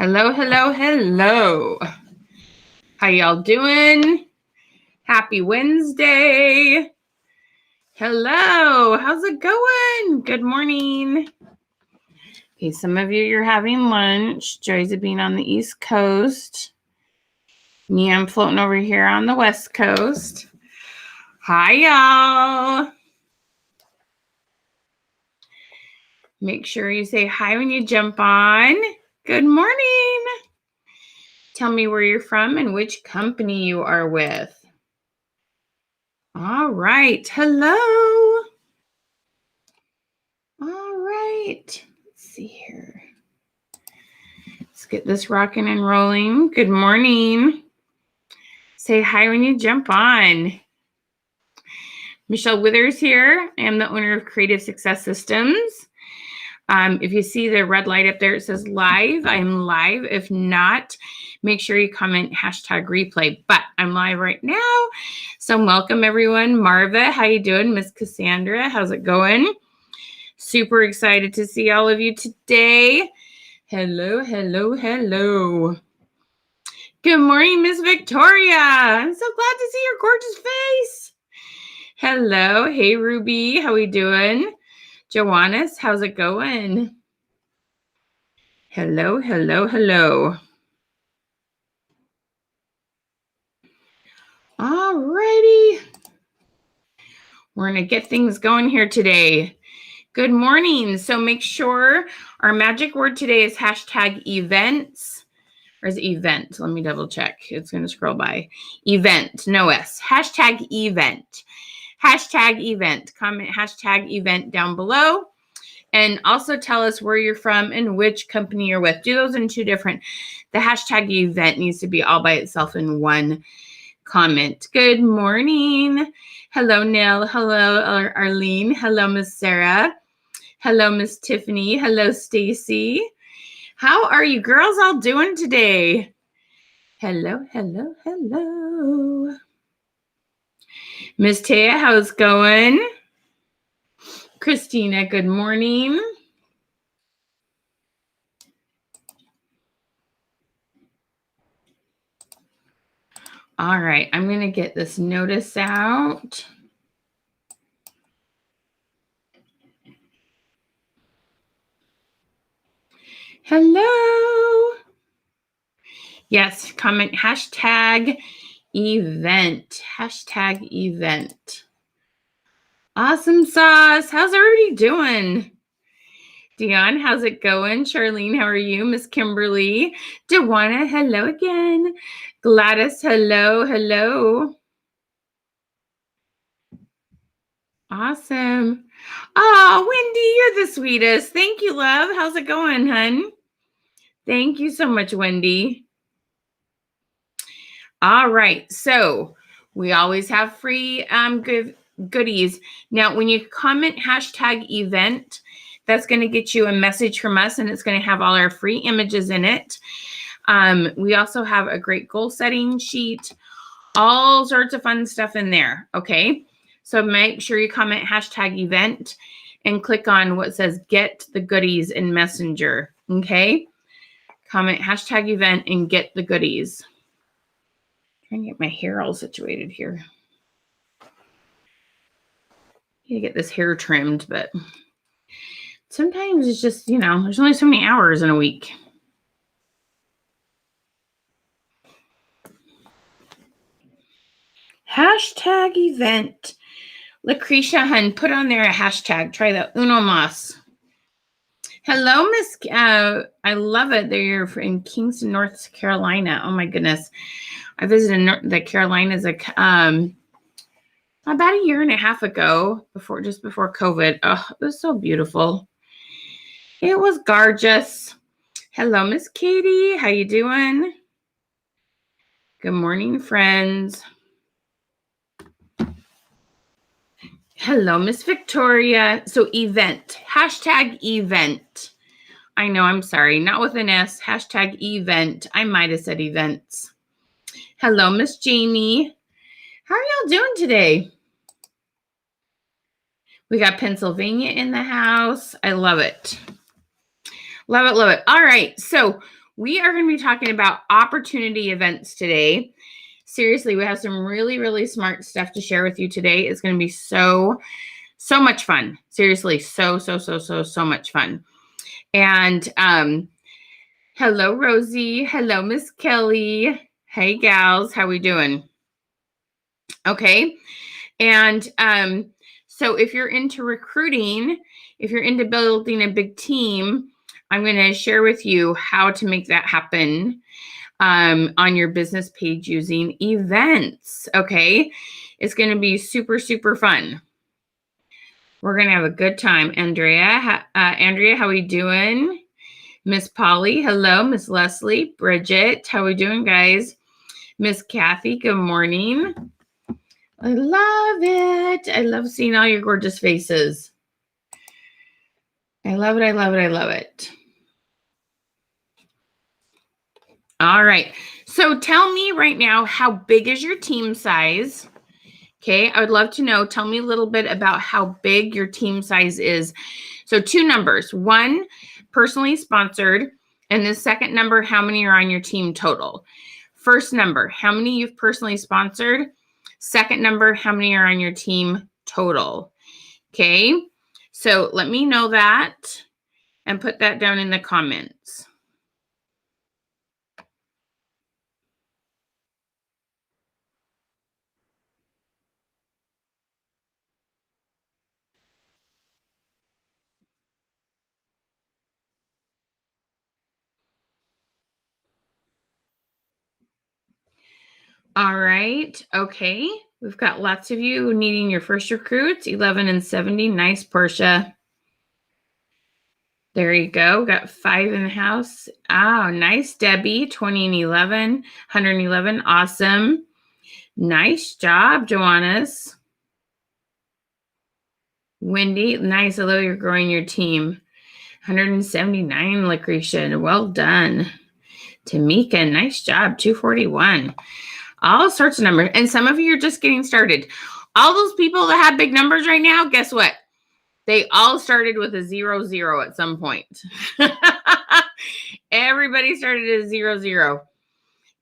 Hello, hello, hello. How y'all doing? Happy Wednesday. Hello, how's it going? Good morning. Okay, some of you're having lunch. Joy's being on the East Coast. Me, I'm floating over here on the West Coast. Hi, y'all. Make sure you say hi when you jump on. Good morning. Tell me where you're from and which company you are with. All right. Hello. All right. Let's see here. Let's get this rocking and rolling. Good morning. Say hi when you jump on. Michelle Withers here. I am the owner of Creative Success Systems. If you see the red light up there, it says live. I am live. If not, make sure you comment #replay. But I'm live right now. So welcome everyone. Marva, how you doing? Miss Cassandra, how's it going? Super excited to see all of you today. Hello, hello, hello. Good morning, Miss Victoria. I'm so glad to see your gorgeous face. Hello. Hey, Ruby. How we doing? Joannis, how's it going? Hello, hello, hello. All righty. We're going to get things going here today. Good morning. So make sure our magic word today is #events. Or is it event? Let me double check. It's going to scroll by. Event, no S. #event. #event. Comment #event down below. And also tell us where you're from and which company you're with. Do those in two different. The #event needs to be all by itself in one comment. Good morning. Hello, Nell. Hello, Arlene. Hello, Miss Sarah. Hello, Miss Tiffany. Hello, Stacy. How are you girls all doing today? Hello, hello, hello. Miss Taya, how's it going? Christina, good morning. All right, I'm going to get this notice out. Hello. Yes, comment #event. #event. Awesome sauce. How's everybody doing? Dion, how's it going? Charlene, how are you? Miss Kimberly. Dewana, hello again. Gladys, hello, hello. Awesome. Oh, Wendy, you're the sweetest. Thank you, love. How's it going, hun? Thank you so much, Wendy. All right. So we always have free goodies. Now, when you comment #event, that's going to get you a message from us, and it's going to have all our free images in it. We also have a great goal setting sheet, all sorts of fun stuff in there. Okay. So make sure you comment #event and click on what says get the goodies in Messenger. Okay. Comment #event and get the goodies. Trying to get my hair all situated here. Need to get this hair trimmed, but sometimes it's just, there's only so many hours in a week. #event. Lucretia Hun, put on there a hashtag. Try the Uno Mas. Hello, Miss. I love it. They're in Kingston, North Carolina. Oh my goodness, I visited the Carolinas about a year and a half ago, just before COVID. Oh, it was so beautiful. It was gorgeous. Hello, Miss Katie. How you doing? Good morning, friends. Hello, Miss Victoria. So event, #event. I know, I'm sorry, not with an S, #event. I might have said events. Hello, Miss Jamie. How are y'all doing today? We got Pennsylvania in the house. I love it. Love it, love it. All right, so we are going to be talking about opportunity events today. Seriously, we have some really, really smart stuff to share with you today. It's going to be so much fun. Seriously, so much fun. And hello, Rosie. Hello, Miss Kelly. Hey, gals. How we doing? Okay. And so if you're into recruiting, if you're into building a big team, I'm going to share with you how to make that happen on your business page using events. Okay. It's going to be super fun. We're going to have a good time. Andrea, how we doing? Miss Polly, hello. Miss Leslie, Bridget, how we doing, guys? Miss Kathy, good morning. I love it. I love seeing all your gorgeous faces. I love it. I love it. I love it. All right. So tell me right now, how big is your team size? Okay. I would love to know. Tell me a little bit about how big your team size is. So 2 numbers. 1, personally sponsored. And the second number, how many are on your team total? First number, how many you've personally sponsored? Second number, how many are on your team total? Okay, so let me know that and put that down in the comments. All right, okay. We've got lots of you needing your first recruits, 11 and 70. Nice, Portia. There you go. Got 5 in the house. Oh, nice, Debbie. 20 and 11, 111. Awesome. Nice job, Joannas. Wendy, nice. Hello, you're growing your team. 179, Lucretia. Well done. Tamika, nice job. 241. All sorts of numbers. And some of you are just getting started. All those people that have big numbers right now, guess what? They all started with a 0 at some point. Everybody started at 0.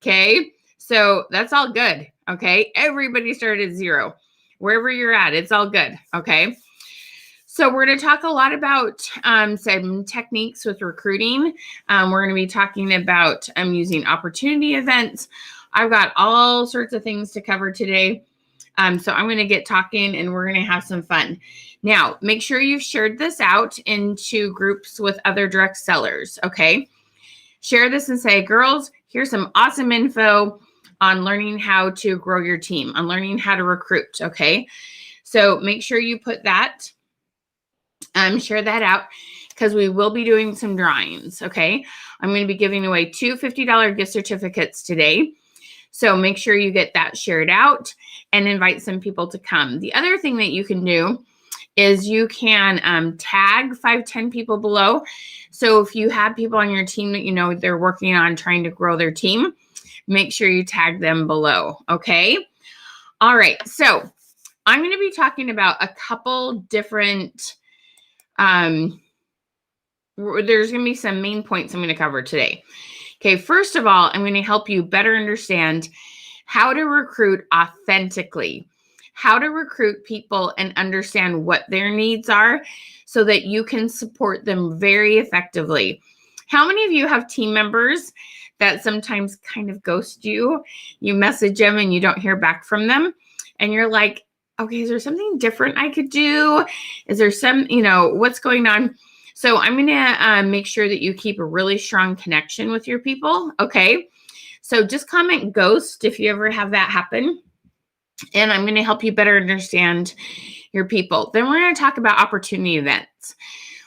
Okay. So that's all good. Okay. Everybody started at 0. Wherever you're at, it's all good. Okay. So we're going to talk a lot about some techniques with recruiting. We're going to be talking about using opportunity events. I've got all sorts of things to cover today. So I'm going to get talking and we're going to have some fun. Now, make sure you've shared this out into groups with other direct sellers, okay? Share this and say, girls, here's some awesome info on learning how to grow your team, on learning how to recruit, okay? So make sure you put that, share that out, because we will be doing some drawings, okay? I'm going to be giving away 2 $50 gift certificates today. So make sure you get that shared out and invite some people to come. The other thing that you can do is you can tag 5-10 people below. So if you have people on your team that you know they're working on trying to grow their team, make sure you tag them below, okay? All right, so I'm going to be talking about a couple different, there's going to be some main points I'm going to cover today. Okay, first of all, I'm going to help you better understand how to recruit authentically, how to recruit people and understand what their needs are so that you can support them very effectively. How many of you have team members that sometimes kind of ghost you? You message them and you don't hear back from them. And you're like, okay, is there something different I could do? Is there some, what's going on? So I'm going to make sure that you keep a really strong connection with your people. Okay. So just comment ghost if you ever have that happen. And I'm going to help you better understand your people. Then we're going to talk about opportunity events.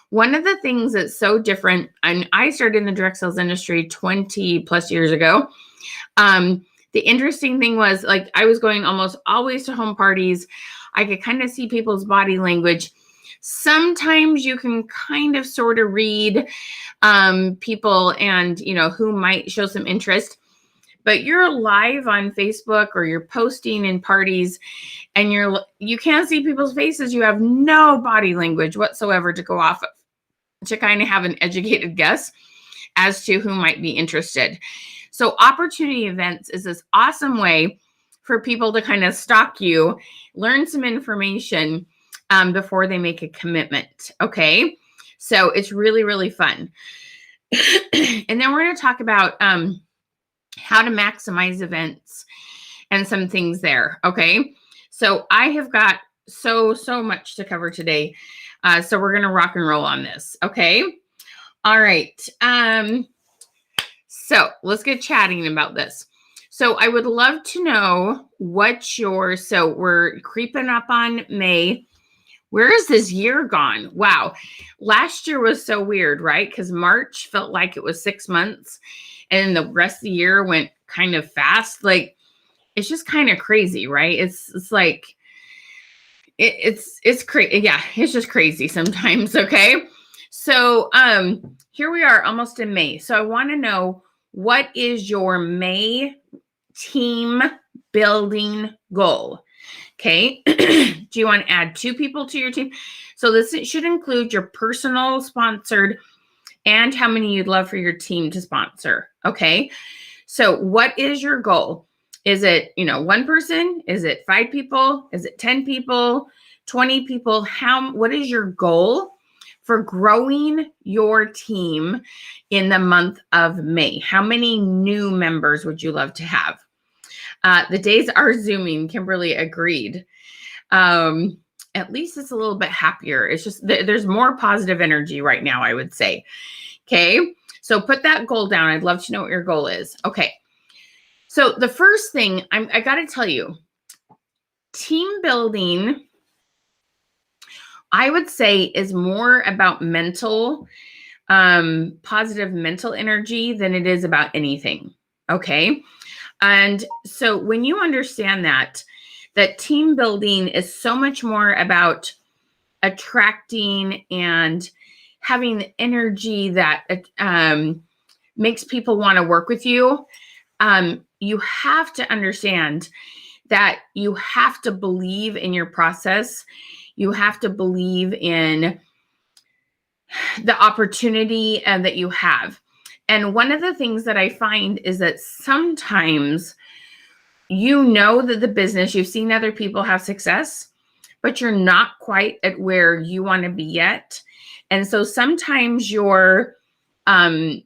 One of the things that's so different, and I started in the direct sales industry 20 plus years ago. The interesting thing was, like, I was going almost always to home parties. I could kind of see people's body language. Sometimes you can kind of sort of read people and, who might show some interest. But you're live on Facebook or you're posting in parties and you can't see people's faces. You have no body language whatsoever to go off of to kind of have an educated guess. as to who might be interested. So opportunity events is this awesome way for people to kind of stalk you, learn some information before they make a commitment. Okay. So it's really, really fun. And then we're going to talk about how to maximize events and some things there. Okay. So I have got so much to cover today. So we're going to rock and roll on this. Okay. All right. So let's get chatting about this. So I would love to know so we're creeping up on May. Where is this year gone? Wow. Last year was so weird, right? Because March felt like it was 6 months and the rest of the year went kind of fast. Like, it's just kind of crazy, right? It's like, it's crazy. Yeah, it's just crazy sometimes. Okay. So here we are almost in May. So I want to know, what is your May team building goal? Okay. Do you want to add 2 people to your team? So this should include your personal sponsored and how many you'd love for your team to sponsor. Okay. So what is your goal? Is it, 1 person? Is it 5 people? Is it 10 people? 20 people? What is your goal for growing your team in the month of May? How many new members would you love to have? The days are zooming. Kimberly agreed. At least it's a little bit happier. It's just there's more positive energy right now, I would say. Okay. So put that goal down. I'd love to know what your goal is. Okay. So the first thing I got to tell you, team building, I would say, is more about positive mental energy than it is about anything. Okay. And so when you understand that team building is so much more about attracting and having the energy that makes people want to work with you, you have to understand that you have to believe in your process. You have to believe in the opportunity that you have. And one of the things that I find is that sometimes that the business, you've seen other people have success, but you're not quite at where you want to be yet. And so sometimes your, how do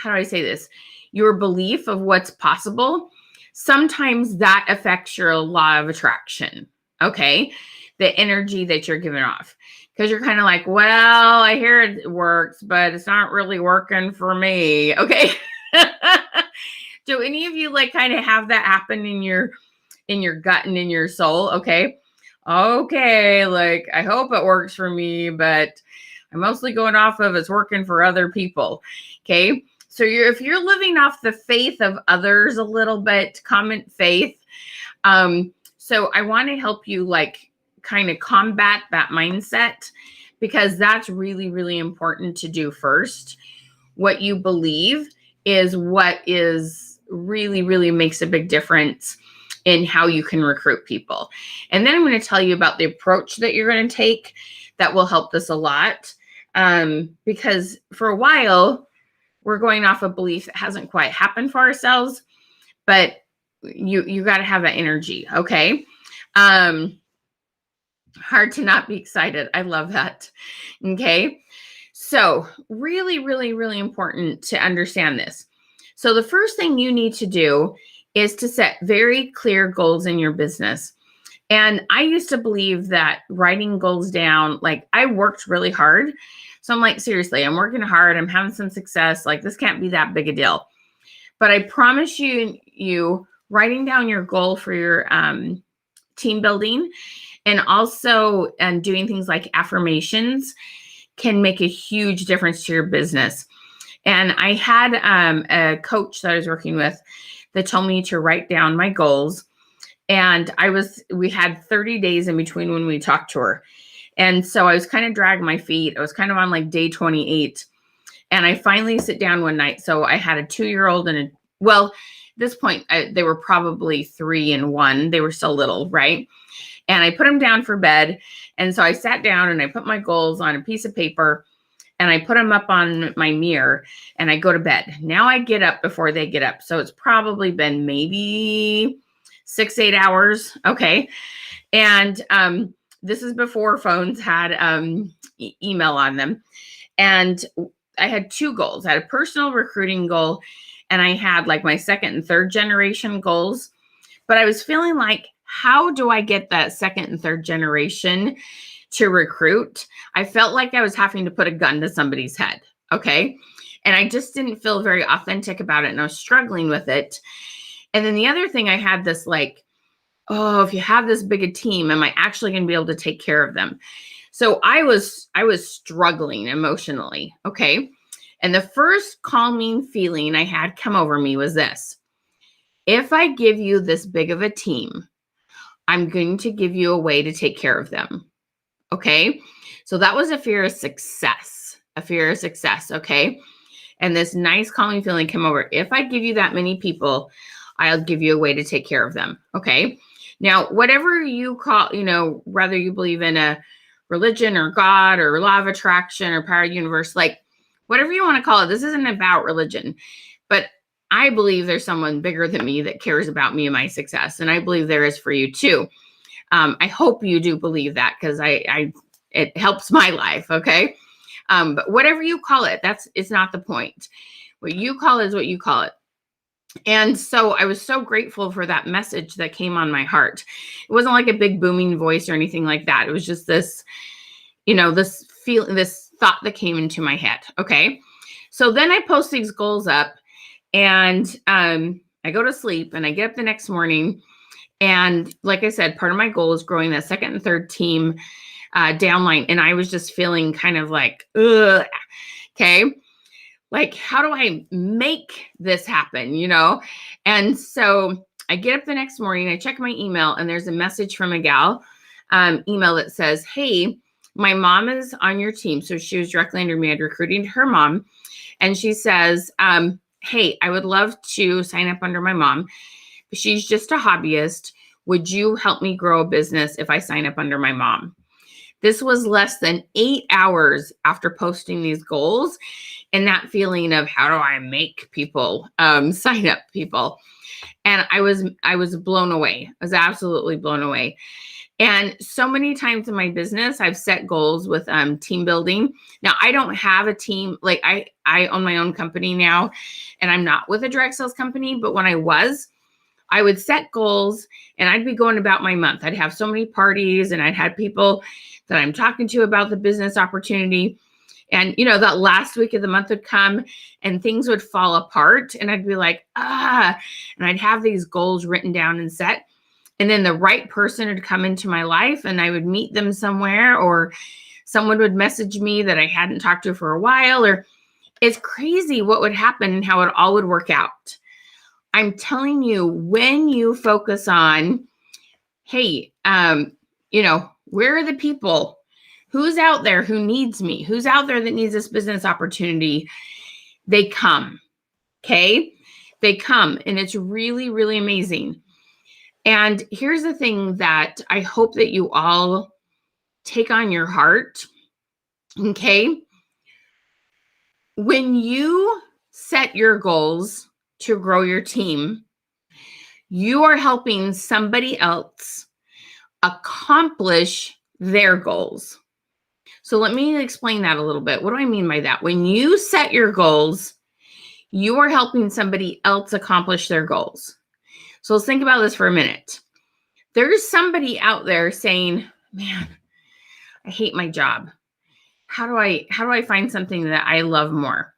I say this? Your belief of what's possible, sometimes that affects your law of attraction. Okay. The energy that you're giving off. Because you're kind of like, well, I hear it works, but it's not really working for me. Okay. Do any of you kind of have that happen in your gut and in your soul? Okay. I hope it works for me, but I'm mostly going off of it's working for other people. Okay. So if you're living off the faith of others a little bit, comment faith. So I want to help you kind of combat that mindset, because that's really, really important to do first. What you believe is what is really, really makes a big difference in how you can recruit people. And then I'm going to tell you about the approach that you're going to take that will help this a lot. Because for a while, we're going off a belief that hasn't quite happened for ourselves, but you got to have that energy. Okay. Hard to not be excited. I love that. Okay. So really, really, really important to understand this. So the first thing you need to do is to set very clear goals in your business. And I used to believe that writing goals down, I worked really hard. So I'm like, seriously, I'm working hard. I'm having some success. This can't be that big a deal. But I promise you writing down your goal for your team building and also doing things like affirmations can make a huge difference to your business. And I had a coach that I was working with that told me to write down my goals. And we had 30 days in between when we talked to her. And so I was kind of dragging my feet. I was kind of on day 28. And I finally sit down one night. So I had a 2-year-old at this point, they were probably 3 and 1. They were still little, right? And I put them down for bed. And so I sat down and I put my goals on a piece of paper. and I put them up on my mirror and I go to bed. Now I get up before they get up. So it's probably been maybe 6-8 hours. Okay. And this is before phones had email on them. And I had 2 goals. I had a personal recruiting goal, and I had like my second and third generation goals. But I was feeling like, how do I get that second and third generation to recruit? I felt like I was having to put a gun to somebody's head. Okay. And I just didn't feel very authentic about it. And I was struggling with it. And then the other thing, I had this like, oh, if you have this big a team, am I actually going to be able to take care of them? So I was struggling emotionally. Okay. And the first calming feeling I had come over me was this: if I give you this big of a team, I'm going to give you a way to take care of them. Okay. So that was a fear of success, Okay. And this nice calming feeling came over. If I give you that many people, I'll give you a way to take care of them. Okay. Now, whatever you call, whether you believe in a religion or God or law of attraction or power of the universe, like whatever you want to call it, this isn't about religion, but I believe there's someone bigger than me that cares about me and my success. And I believe there is for you too. I hope you do believe that, because it helps my life. Okay. But whatever you call it, it's not the point. What you call it is what you call it. And so I was so grateful for that message that came on my heart. It wasn't like a big booming voice or anything like that. It was just this, this feeling, this thought that came into my head. Okay. So then I post these goals up, and I go to sleep, and I get up the next morning. And like I said, part of my goal is growing that second and third team downline. And I was just feeling kind of like, ugh. Okay. Like, how do I make this happen? And so I get up the next morning, I check my email, and there's a message from a gal email that says, hey, my mom is on your team. So she was directly under me. I'd recruited her mom. And she says, hey, I would love to sign up under my mom. She's just a hobbyist. Would you help me grow a business if I sign up under my mom? This was less than 8 hours after posting these goals, and that feeling of, how do I make people sign up people? And I was blown away. I was absolutely blown away. And so many times in my business, I've set goals with team building. Now, I don't have a team. Like I own my own company now, and I'm not with a direct sales company. But when I would set goals, and I'd be going about my month. I'd have so many parties, and I'd had people that I'm talking to about the business opportunity. And, that last week of the month would come, and things would fall apart, and I'd be like, and I'd have these goals written down and set. And then the right person would come into my life, and I would meet them somewhere, or someone would message me that I hadn't talked to for a while, or it's crazy what would happen and how it all would work out. I'm telling you, when you focus on, hey, where are the people? Who's out there who needs me? Who's out there that needs this business opportunity? They come. Okay. They come, and it's really, really amazing. And here's the thing that I hope that you all take on your heart. Okay. When you set your goals to grow your team, you are helping somebody else accomplish their goals. So let me explain that a little bit. What do I mean by that? When you set your goals, you are helping somebody else accomplish their goals. So let's think about this for a minute. There's somebody out there saying, man, I hate my job. How do I find something that I love more?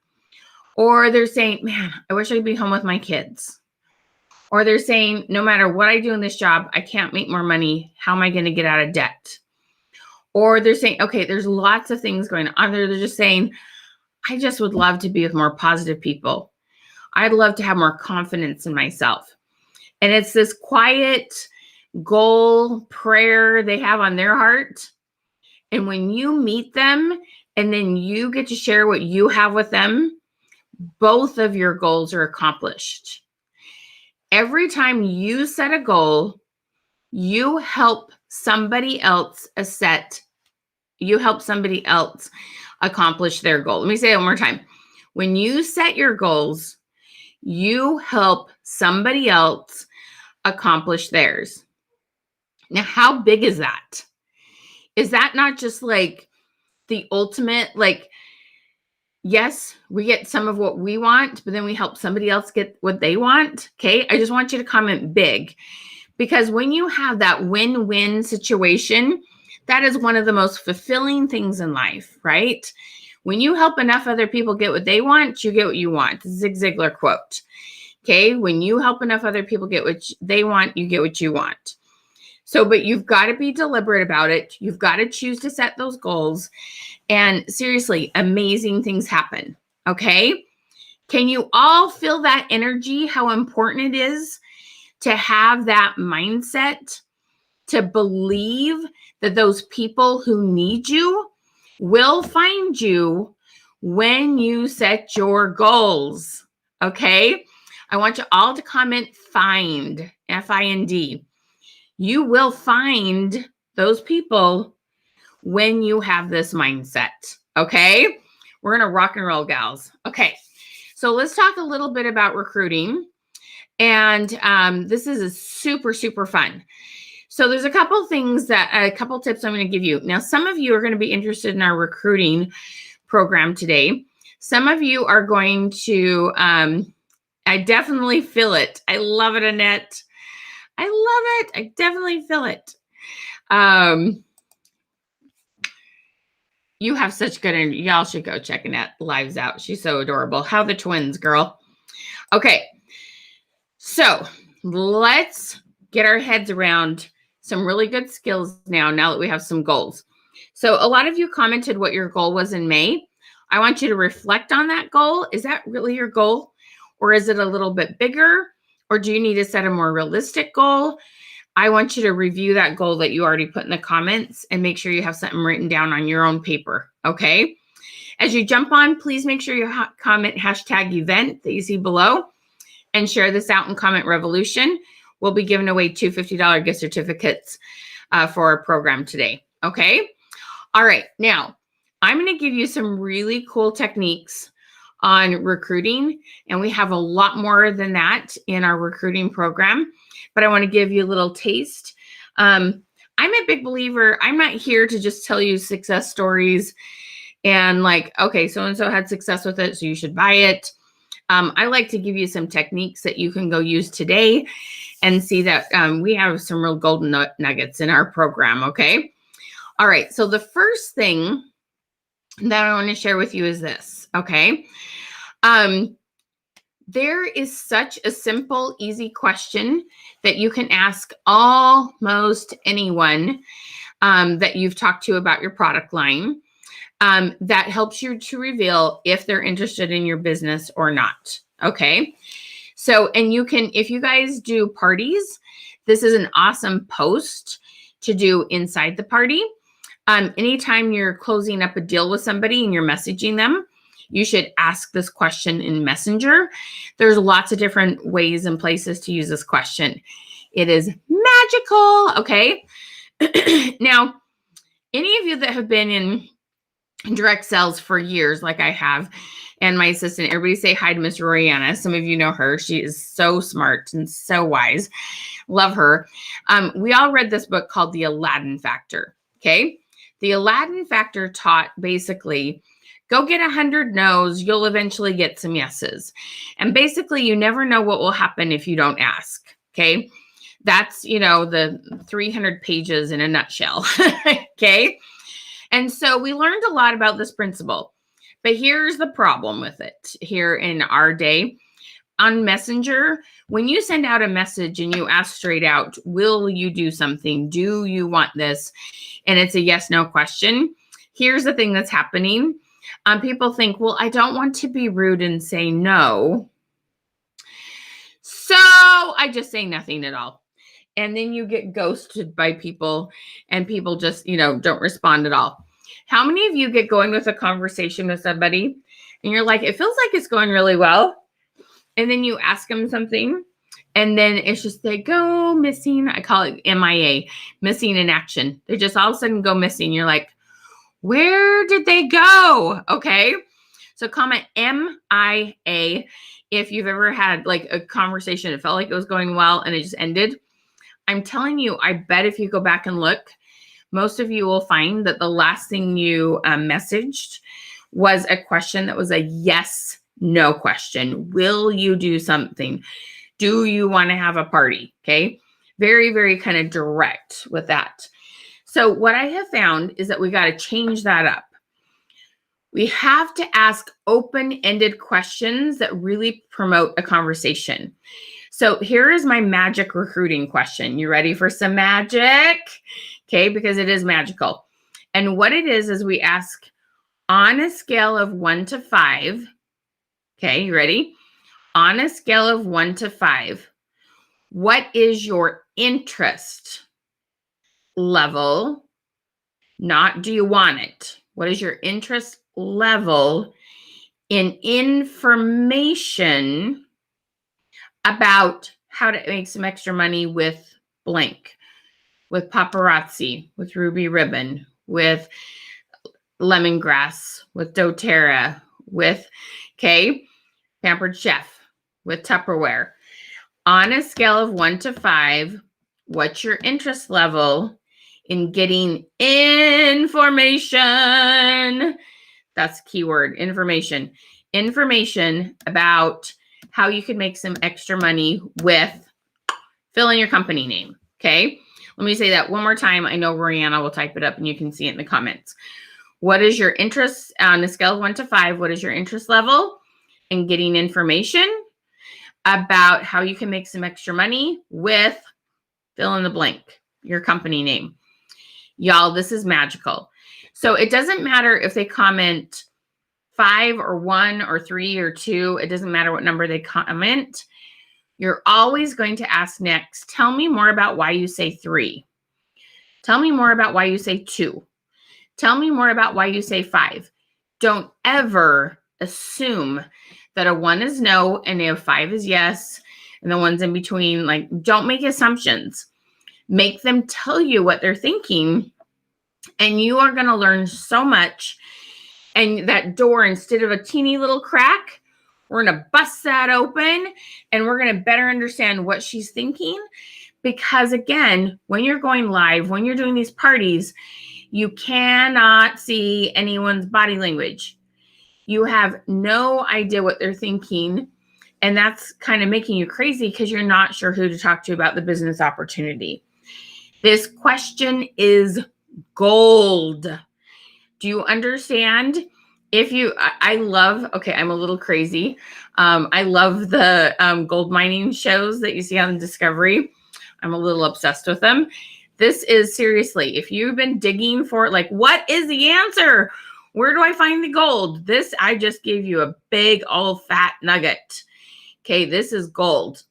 Or they're saying, man, I wish I could be home with my kids. Or they're saying, no matter what I do in this job, I can't make more money. How am I going to get out of debt? Or they're saying, okay, there's lots of things going on. They're just saying, I just would love to be with more positive people. I'd love to have more confidence in myself. And it's this quiet goal prayer they have on their heart. And when you meet them and then you get to share what you have with them, both of your goals are accomplished. Every time you set a goal, you help somebody else accomplish their goal. Let me say it one more time. When you set your goals, you help somebody else accomplish theirs. Now, how big is that? Is that not just like the ultimate, like, yes, we get some of what we want, but then we help somebody else get what they want? Okay, I just want you to comment big, because when you have that win-win situation, that is one of the most fulfilling things in life, right? When you help enough other people get what they want, you get what you want. Zig Ziglar quote. Okay, when you help enough other people get what they want, you get what you want. So, but you've got to be deliberate about it. You've got to choose to set those goals. And seriously, amazing things happen. Okay, can you all feel that energy, how important it is to have that mindset, to believe that those people who need you will find you when you set your goals? Okay, I want you all to comment find, F-I-N-D. You will find those people when you have this mindset. Okay, we're going to rock and roll, gals. Okay, so let's talk a little bit about recruiting. And this is a super, super fun. So there's a couple things a couple tips I'm going to give you. Now, some of you are going to be interested in our recruiting program today. Some of you are going to, I definitely feel it. I love it, Annette. I love it. I definitely feel it. You have such good energy. Y'all should go check Annette lives out. She's so adorable. How the twins, girl. Okay. So let's get our heads around some really good skills now that we have some goals. So a lot of you commented what your goal was in May. I want you to reflect on that goal. Is that really your goal? Or is it a little bit bigger? Or do you need to set a more realistic goal? I want you to review that goal that you already put in the comments and make sure you have something written down on your own paper, okay? As you jump on, please make sure you comment hashtag event that you see below and share this out in Comment Revolution. We'll be giving away two $50 gift certificates for our program today, okay? All right, now I'm going to give you some really cool techniques on recruiting, and we have a lot more than that in our recruiting program, but I want to give you a little taste. I'm a big believer. I'm not here to just tell you success stories and like, okay, so-and-so had success with it, so you should buy it. I like to give you some techniques that you can go use today and see that we have some real golden nuggets in our program, okay? All right, so the first thing that I want to share with you is this, okay? There is such a simple, easy question that you can ask almost anyone that you've talked to about your product line that helps you to reveal if they're interested in your business or not, okay? So, and you can, if you guys do parties, this is an awesome post to do inside the party. Anytime you're closing up a deal with somebody and you're messaging them, you should ask this question in Messenger. There's lots of different ways and places to use this question. It is magical, okay? Now, any of you that have been in direct sales for years, like I have, and my assistant, everybody say hi to Miss Roriana. Some of you know her. She is so smart and so wise. Love her. We all read this book called The Aladdin Factor, okay? The Aladdin Factor taught basically, go get 100 no's, you'll eventually get some yeses. And basically, you never know what will happen if you don't ask, okay? That's, you know, the 300 pages in a nutshell, okay? And so we learned a lot about this principle. But here's the problem with it here in our day. On Messenger, when you send out a message and you ask straight out, will you do something? Do you want this? And it's a yes, no question. Here's the thing that's happening. People think, well, I don't want to be rude and say no, so I just say nothing at all. And then you get ghosted by people and people just, you know, don't respond at all. How many of you get going with a conversation with somebody and you're like, it feels like it's going really well. And then you ask them something and then it's just they go missing. I call it MIA, missing in action. They just all of a sudden go missing. You're like, Where did they go? Okay. So comment MIA if you've ever had like a conversation. It felt like it was going well and it just ended. I'm telling you, I bet if you go back and look, most of you will find that the last thing you messaged was a question that was a yes, no question. Will you do something? Do you want to have a party? Okay. Very, very kind of direct with that. So what I have found is that we got to change that up. We have to ask open-ended questions that really promote a conversation. So here is my magic recruiting question. You ready for some magic? Okay, because it is magical. And what it is we ask on a scale of 1 to 5. Okay, you ready? On a scale of 1 to 5, what is your interest level? Not do you want it? What is your interest level in information about how to make some extra money with blank, with paparazzi, with ruby ribbon, with lemongrass, with doTERRA, with Pampered Chef, with Tupperware. On a scale of 1 to 5, what's your interest level in getting information? That's the key word, information. Information about how you can make some extra money with fill in your company name. Okay. Let me say that one more time. I know Rihanna will type it up and you can see it in the comments. What is your interest on a scale of 1 to 5? What is your interest level in getting information about how you can make some extra money with fill in the blank, your company name? Y'all, this is magical. So it doesn't matter if they comment 5 or 1 or 3 or 2. It doesn't matter what number they comment. You're always going to ask next, tell me more about why you say 3. Tell me more about why you say 2. Tell me more about why you say 5. Don't ever assume that a 1 is no and a 5 is yes, and the ones in between, like, don't make assumptions. Make them tell you what they're thinking, and you are going to learn so much. And that door, instead of a teeny little crack, we're going to bust that open, and we're going to better understand what she's thinking. Because again, when you're going live, when you're doing these parties, you cannot see anyone's body language. You have no idea what they're thinking. And that's kind of making you crazy because you're not sure who to talk to about the business opportunity. This question is gold. Do you understand? I love, okay, I'm a little crazy. I love the gold mining shows that you see on Discovery. I'm a little obsessed with them. This is seriously, if you've been digging for, like, what is the answer? Where do I find the gold? This, I just gave you a big old fat nugget. Okay, this is gold.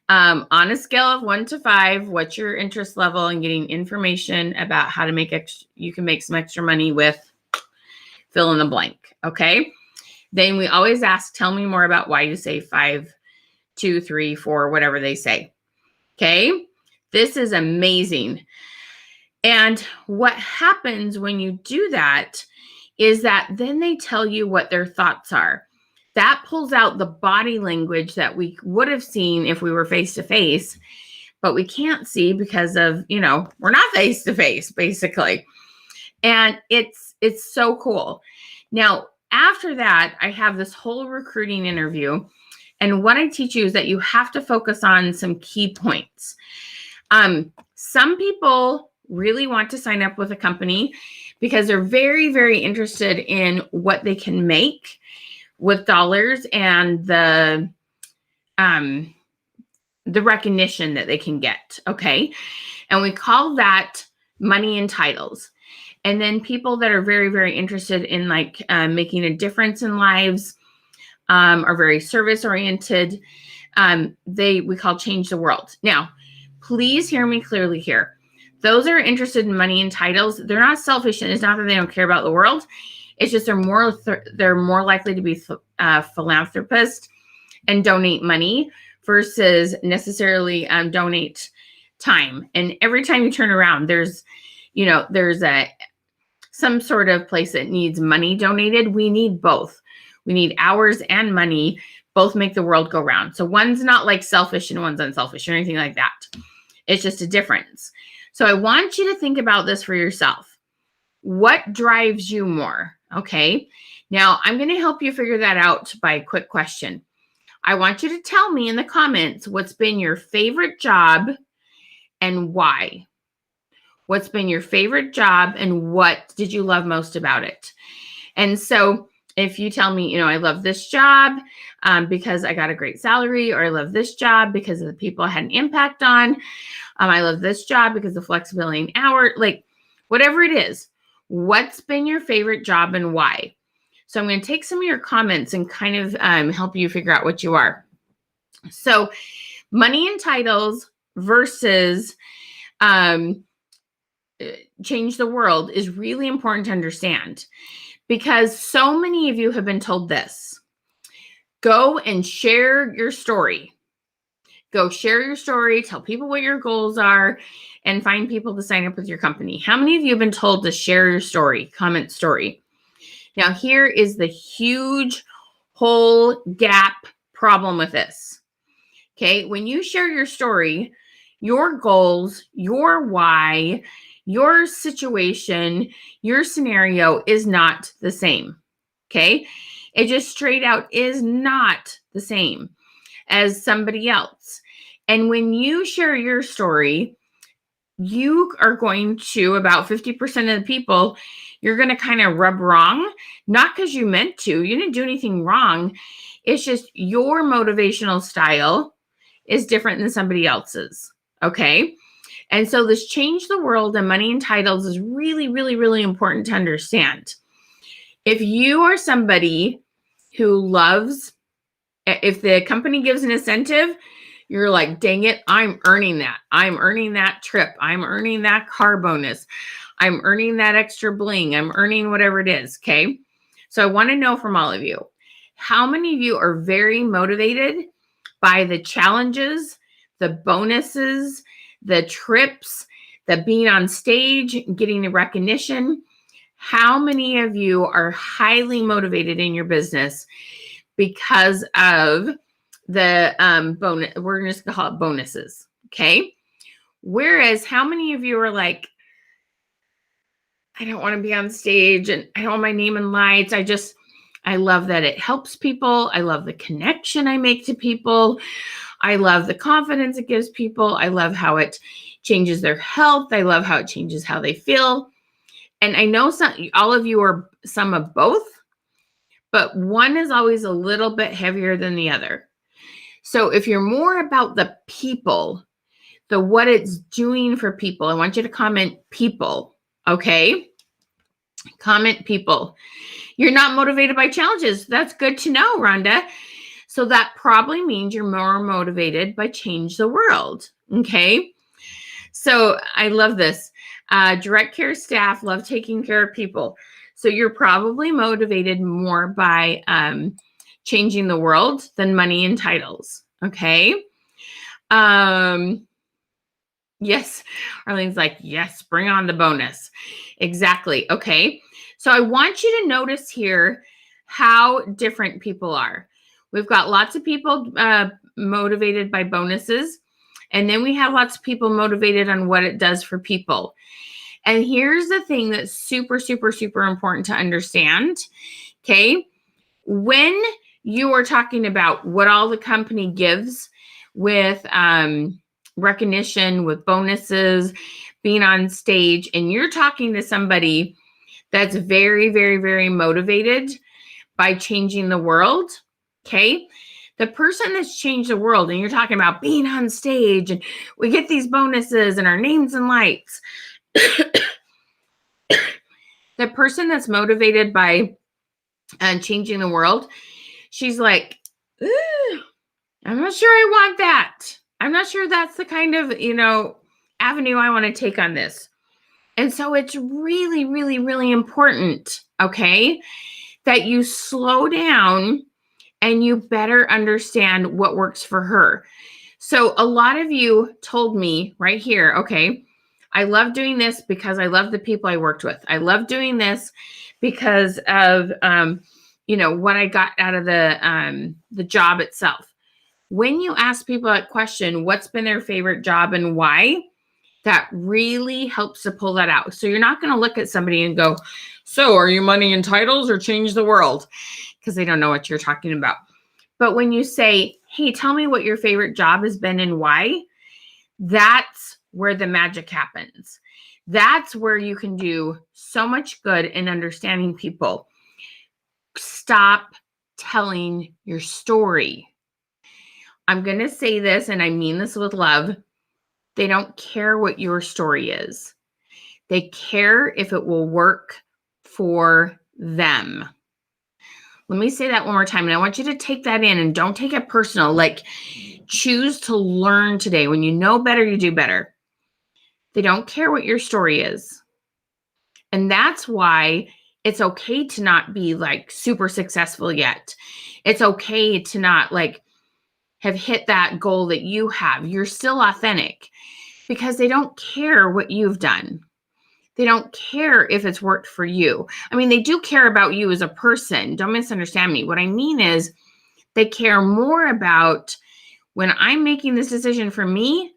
On a scale of 1 to 5, what's your interest level in getting information about how to make you can make some extra money with fill in the blank? Okay. Then we always ask, tell me more about why you say 5, 2, 3, 4, whatever they say. Okay. This is amazing. And what happens when you do that is that then they tell you what their thoughts are. That pulls out the body language that we would have seen if we were face to face, but we can't see because of, we're not face to face, basically. And it's so cool. Now, after that, I have this whole recruiting interview. And what I teach you is that you have to focus on some key points. Some people really want to sign up with a company because they're very, very interested in what they can make with dollars and the recognition that they can get. Okay. And we call that money and titles. And then people that are very, very interested in making a difference in lives, are very service oriented. We call change the world. Now, please hear me clearly here. Those that are interested in money and titles, they're not selfish, and it's not that they don't care about the world. It's just they're more likely to be philanthropists and donate money versus necessarily donate time. And every time you turn around, there's some sort of place that needs money donated, we need both. We need hours and money. Both make the world go round. So one's not like selfish and one's unselfish or anything like that. It's just a difference. So I want you to think about this for yourself. What drives you more? Okay. Now I'm going to help you figure that out by a quick question. I want you to tell me in the comments what's been your favorite job and why. What's been your favorite job and what did you love most about it? And so if you tell me, I love this job because I got a great salary, or I love this job because of the people I had an impact on. I love this job because of flexibility in hour, like whatever it is, what's been your favorite job and why? So I'm going to take some of your comments and kind of help you figure out what you are. So money and titles versus change the world is really important to understand, because so many of you have been told this. Go and share your story. Go share your story, tell people what your goals are, and find people to sign up with your company. How many of you have been told to share your story, comment story? Now, here is the huge whole gap problem with this. Okay, when you share your story, your goals, your why, your situation, your scenario is not the same. Okay, it just straight out is not the same as somebody else. And when you share your story, you are going to, about 50% of the people, you're going to kind of rub wrong, not because you meant to. You didn't do anything wrong. It's just your motivational style is different than somebody else's. Okay. And so this change the world and money and titles is really, really, really important to understand. If you are somebody who loves, if the company gives an incentive, you're like, dang it, I'm earning that. I'm earning that trip. I'm earning that car bonus. I'm earning that extra bling. I'm earning whatever it is. Okay. So I want to know from all of you, how many of you are very motivated by the challenges, the bonuses, the trips, the being on stage, getting the recognition? How many of you are highly motivated in your business because of the bonus? We're just going to call it bonuses. Okay. Whereas how many of you are like, I don't want to be on stage and I don't want my name in lights. I love that it helps people. I love the connection I make to people. I love the confidence it gives people. I love how it changes their health. I love how it changes how they feel. And I know all of you are some of both, but one is always a little bit heavier than the other. So if you're more about the people, the what it's doing for people, I want you to comment people. Okay. Comment people. You're not motivated by challenges. That's good to know, Rhonda. So that probably means you're more motivated by change the world. Okay. So I love this. Direct care staff love taking care of people. So you're probably motivated more by changing the world than money and titles. Okay. Yes. Arlene's like, yes, bring on the bonus. Exactly. Okay. So I want you to notice here how different people are. We've got lots of people motivated by bonuses. And then we have lots of people motivated on what it does for people. And here's the thing that's super, super, super important to understand. Okay. When you are talking about what all the company gives with recognition, with bonuses, being on stage, and you're talking to somebody that's very, very, very motivated by changing the world. Okay. The person that's changed the world, and you're talking about being on stage and we get these bonuses and our names in lights. The person that's motivated by changing the world, she's like, I'm not sure I want that. I'm not sure that's the kind of, avenue I want to take on this. And so it's really, really, really important, okay, that you slow down and you better understand what works for her. So a lot of you told me right here, okay, I love doing this because I love the people I worked with. I love doing this because of, what I got out of the job itself. When you ask people that question, what's been their favorite job and why, that really helps to pull that out. So you're not going to look at somebody and go, so are you money and titles or change the world? Because they don't know what you're talking about. But when you say, hey, tell me what your favorite job has been and why, that's where the magic happens. That's where you can do so much good in understanding people. Stop telling your story. I'm going to say this, and I mean this with love. They don't care what your story is. They care if it will work for them. Let me say that one more time. And I want you to take that in and don't take it personal. Like, choose to learn today. When you know better, you do better. They don't care what your story is. And that's why it's okay to not be like super successful yet. It's okay to not like have hit that goal that you have. You're still authentic because they don't care what you've done. They don't care if it's worked for you. I mean, they do care about you as a person. Don't misunderstand me. What I mean is they care more about when I'm making this decision for me,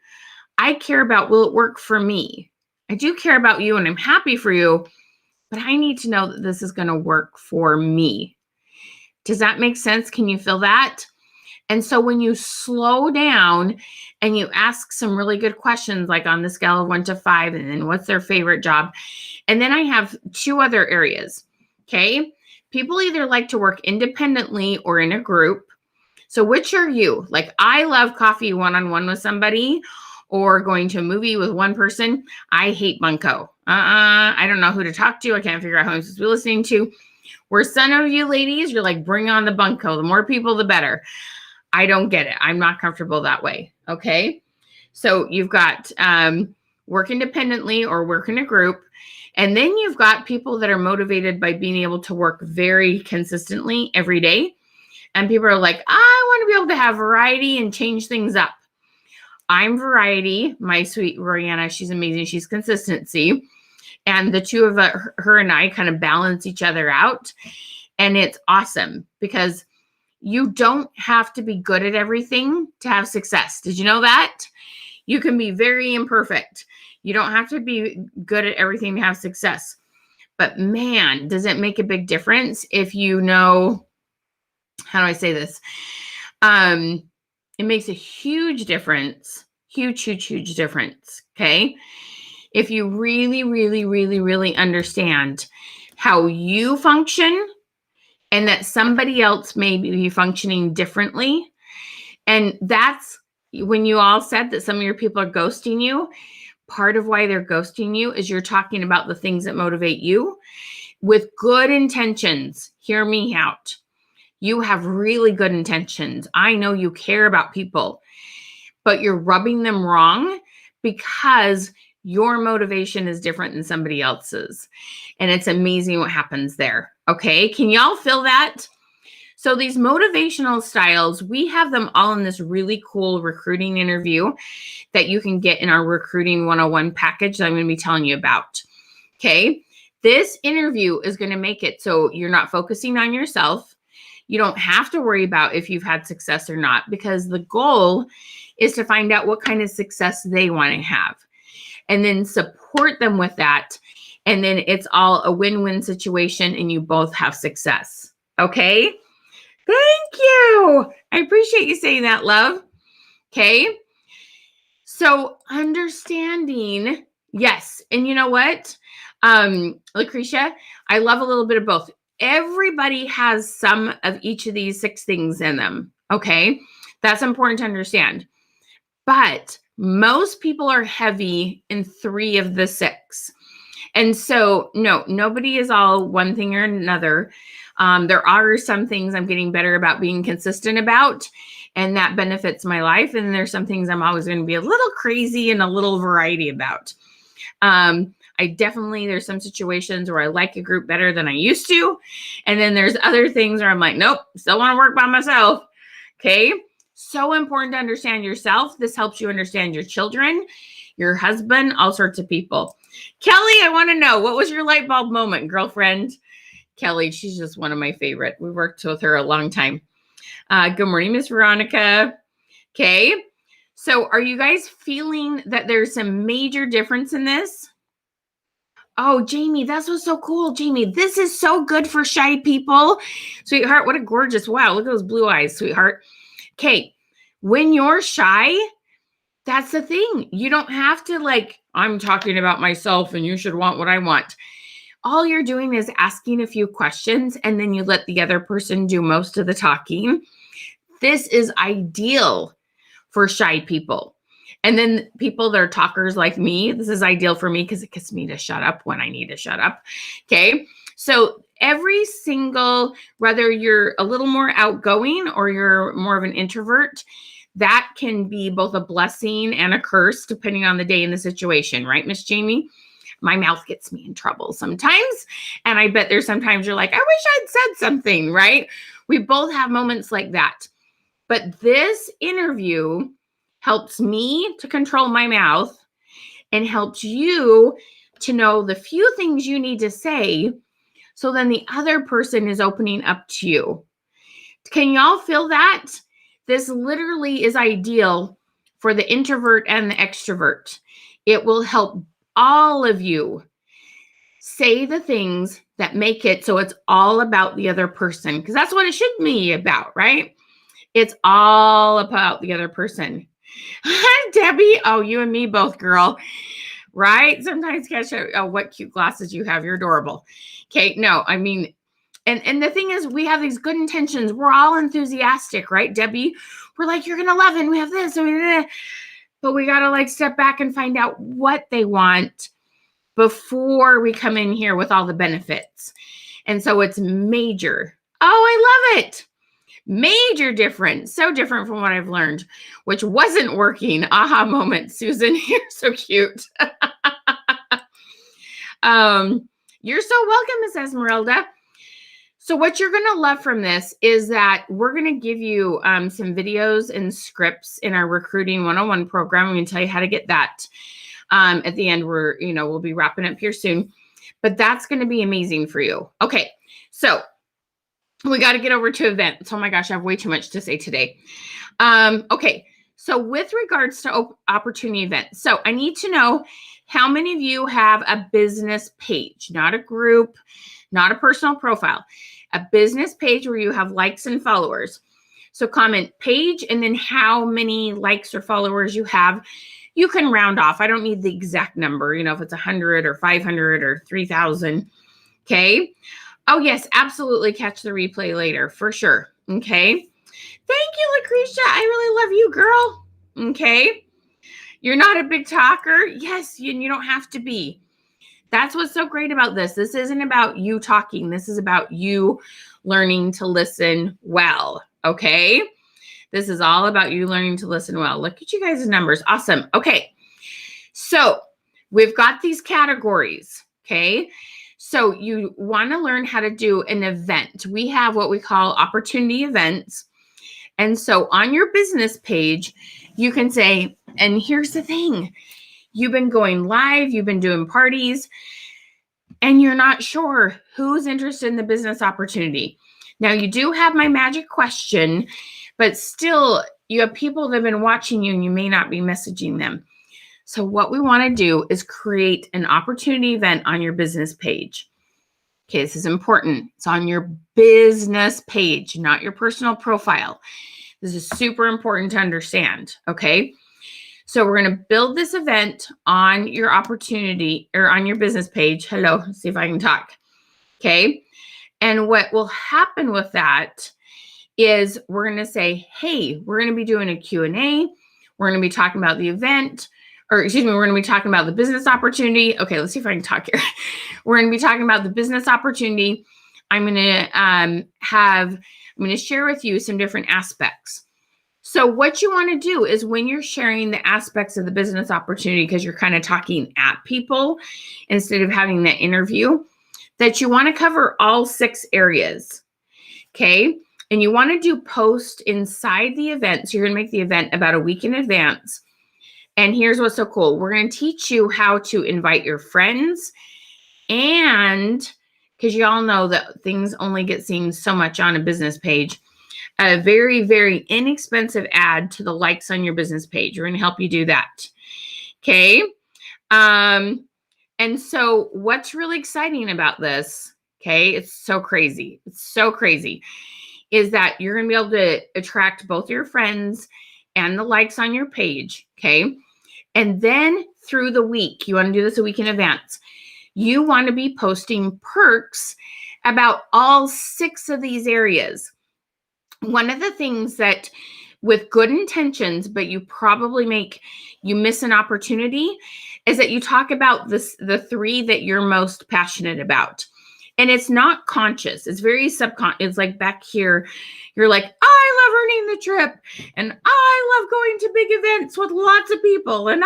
I care about, will it work for me? I do care about you and I'm happy for you, but I need to know that this is going to work for me. Does that make sense? Can you feel that? And so when you slow down and you ask some really good questions, like on the scale of 1 to 5, and then what's their favorite job? And then I have 2 other areas. Okay. People either like to work independently or in a group. So which are you? Like, I love coffee one-on-one with somebody or going to a movie with one person. I hate bunco. I don't know who to talk to. I can't figure out who I'm supposed to be listening to. Where some of you ladies, you're like, bring on the bunco. The more people, the better. I don't get it. I'm not comfortable that way. Okay. So you've got work independently or work in a group. And then you've got people that are motivated by being able to work very consistently every day. And people are like, I want to be able to have variety and change things up. I'm variety. My sweet Royanna, she's amazing. She's consistency. And the two of her and I kind of balance each other out. And it's awesome because you don't have to be good at everything to have success. Did you know that? You can be very imperfect. You don't have to be good at everything to have success. But man, does it make a big difference if you know, how do I say this? It makes a huge difference. Huge, huge, huge difference. Okay. If you really, really, really, really understand how you function and that somebody else may be functioning differently. And that's when you all said that some of your people are ghosting you. Part of why they're ghosting you is you're talking about the things that motivate you with good intentions. Hear me out. You have really good intentions. I know you care about people, but you're rubbing them wrong because your motivation is different than somebody else's. And it's amazing what happens there. Okay. Can y'all feel that? So these motivational styles, we have them all in this really cool recruiting interview that you can get in our Recruiting 101 package that I'm going to be telling you about. Okay. This interview is going to make it so you're not focusing on yourself. You don't have to worry about if you've had success or not, because the goal is to find out what kind of success they want to have and then support them with that. And then it's all a win-win situation and you both have success. Okay. Thank you. I appreciate you saying that, love. Okay. So understanding, yes. And you know what? Lucretia, I love a little bit of both. Everybody has some of each of these 6 things in them. Okay. That's important to understand. But most people are heavy in 3 of the 6. And so, no, nobody is all one thing or another. There are some things I'm getting better about being consistent about, and that benefits my life. And there's some things I'm always going to be a little crazy and a little variety about. There's some situations where I like a group better than I used to. And then there's other things where I'm like, nope, still want to work by myself. Okay. So important to understand yourself. This helps you understand your children. your husband, all sorts of people. Kelly, I want to know, what was your light bulb moment, girlfriend? Kelly, she's just one of my favorite. We worked with her a long time. Good morning, Miss Veronica. Okay. So are you guys feeling that there's some major difference in this? Oh, Jamie, that's what's so cool. Jamie, this is so good for shy people. Sweetheart, what a gorgeous, wow, look at those blue eyes, sweetheart. Okay, when you're shy, that's the thing. You don't have to like, I'm talking about myself and you should want what I want. All you're doing is asking a few questions and then you let the other person do most of the talking. This is ideal for shy people. And then people that are talkers like me, this is ideal for me because it gets me to shut up when I need to shut up. Okay. So every single, whether you're a little more outgoing or you're more of an introvert, that can be both a blessing and a curse depending on the day and the situation, right, Miss Jamie? My mouth gets me in trouble sometimes. And I bet there's sometimes you're like, I wish I'd said something, right? We both have moments like that. But this interview helps me to control my mouth and helps you to know the few things you need to say. So then the other person is opening up to you. Can y'all feel that? This literally is ideal for the introvert and the extrovert. It will help all of you say the things that make it so it's all about the other person, because that's what it should be about, right? It's all about the other person. Hi, Debbie. Oh, you and me both, girl. Right? Sometimes catch what cute glasses you have. You're adorable. Okay. No, I mean, and the thing is, we have these good intentions. We're all enthusiastic, right, Debbie? We're like, you're going to love it. And we have this. But we got to like step back and find out what they want before we come in here with all the benefits. And so it's major. Oh, I love it. Major difference. So different from what I've learned, which wasn't working. Aha moment, Susan. You're so cute. You're so welcome, Miss Esmeralda. So what you're going to love from this is that we're going to give you some videos and scripts in our Recruiting 101 program. I'm going to tell you how to get that. At the end, we'll be wrapping up here soon. But that's going to be amazing for you. Okay, so we got to get over to events. Oh my gosh, I have way too much to say today. Okay, so with regards to opportunity events, so I need to know how many of you have a business page, not a group, not a personal profile, a business page where you have likes and followers. So comment page and then how many likes or followers you have. You can round off. I don't need the exact number, if it's 100 or 500 or 3,000. Okay. Oh, yes, absolutely. Catch the replay later for sure. Okay. Thank you, Lucretia. I really love you, girl. Okay. You're not a big talker. Yes, you don't have to be. That's what's so great about this. This isn't about you talking. This is about you learning to listen well. Okay. This is all about you learning to listen well. Look at you guys' numbers. Awesome. Okay. So we've got these categories. Okay. So you want to learn how to do an event. We have what we call opportunity events. And so on your business page, you can say, and here's the thing, you've been going live, you've been doing parties, and you're not sure who's interested in the business opportunity. Now you do have my magic question, but still you have people that have been watching you and you may not be messaging them. So what we want to do is create an opportunity event on your business page. Okay, this is important. It's on your business page, not your personal profile. This is super important to understand, okay? So we're going to build this event on your opportunity or on your business page. Hello, let's see if I can talk. Okay. And what will happen with that is we're going to say, hey, we're going to be doing a Q&A. We're going to be talking about the event, or excuse me, we're going to be talking about the business opportunity. Okay, let's see if I can talk here. We're going to be talking about the business opportunity. I'm going to share with you some different aspects. So what you want to do is when you're sharing the aspects of the business opportunity, because you're kind of talking at people instead of having that interview, that you want to cover all 6 areas. Okay. And you want to do post inside the event. So you're going to make the event about a week in advance. And here's what's so cool. We're going to teach you how to invite your friends, and because you all know that things only get seen so much on a business page, a very, very inexpensive ad to the likes on your business page. We're going to help you do that. Okay. And so what's really exciting about this, okay, it's so crazy. It's so crazy, is that you're going to be able to attract both your friends and the likes on your page. Okay. And then through the week, you want to do this a week in advance. You want to be posting perks about all 6 of these areas. One of the things that, with good intentions, but you miss an opportunity, is that you talk about the 3 that you're most passionate about. And it's not conscious. It's very subconscious. It's like back here, you're like, I love earning the trip, and I love going to big events with lots of people, and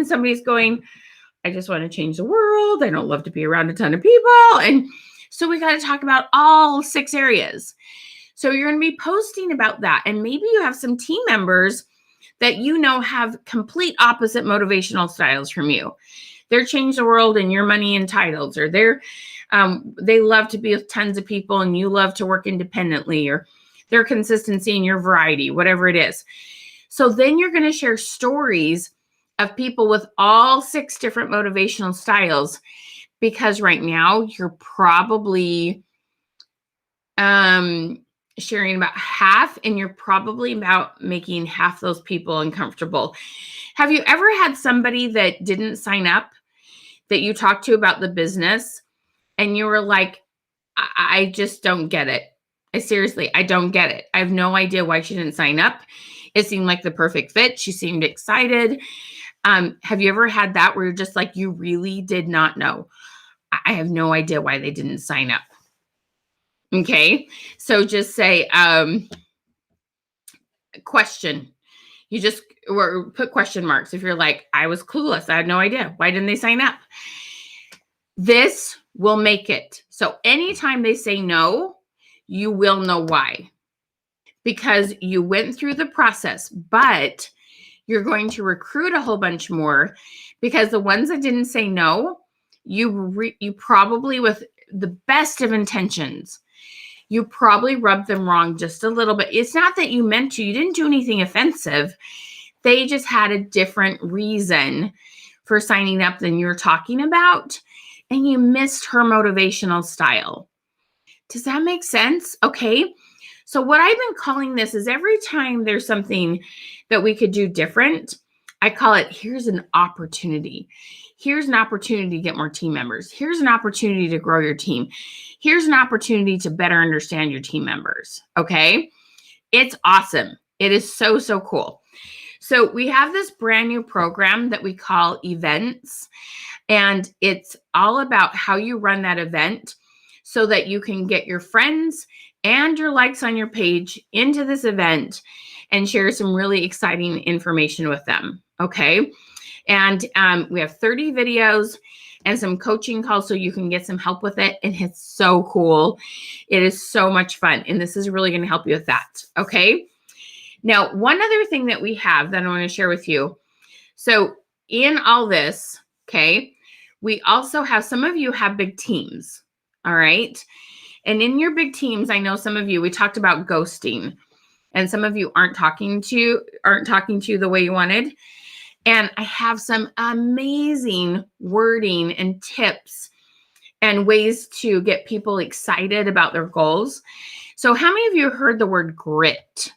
somebody's going, I just want to change the world. I don't love to be around a ton of people. And so we got to talk about all 6 areas. So you're going to be posting about that. And maybe you have some team members that you know have complete opposite motivational styles from you. They're change the world and your money and titles, or they love to be with tons of people and you love to work independently, or their consistency and your variety, whatever it is. So then you're going to share stories of people with all 6 different motivational styles, because right now you're probably sharing about half, and you're probably about making half those people uncomfortable. Have you ever had somebody that didn't sign up that you talked to about the business and you were like, I just don't get it. I don't get it. I have no idea why she didn't sign up. It seemed like the perfect fit. She seemed excited. Have you ever had that where you're just like, you really did not know? I have no idea why they didn't sign up. Okay. So just say, question. You just or put question marks. If you're like, I was clueless. I had no idea. Why didn't they sign up? This will make it. So anytime they say no, you will know why. Because you went through the process, but you're going to recruit a whole bunch more, because the ones that didn't say no, you probably, with the best of intentions, you probably rubbed them wrong just a little bit. It's not that you meant to. You didn't do anything offensive. They just had a different reason for signing up than you're talking about, and you missed her motivational style. Does that make sense? Okay. So what I've been calling this is, every time there's something that we could do different, I call it, here's an opportunity. Here's an opportunity to get more team members. Here's an opportunity to grow your team. Here's an opportunity to better understand your team members. Okay. It's awesome. It is so, so cool. So we have this brand new program that we call events, and it's all about how you run that event so that you can get your friends and your likes on your page into this event and share some really exciting information with them. Okay. And we have 30 videos and some coaching calls so you can get some help with it. And it's so cool. It is so much fun. And this is really going to help you with that. Okay. Now, one other thing that we have that I want to share with you. So in all this, okay, we also have, some of you have big teams. All right. And in your big teams, I know some of you, we talked about ghosting, and some of you aren't talking to you the way you wanted. And I have some amazing wording and tips and ways to get people excited about their goals. So how many of you heard the word grit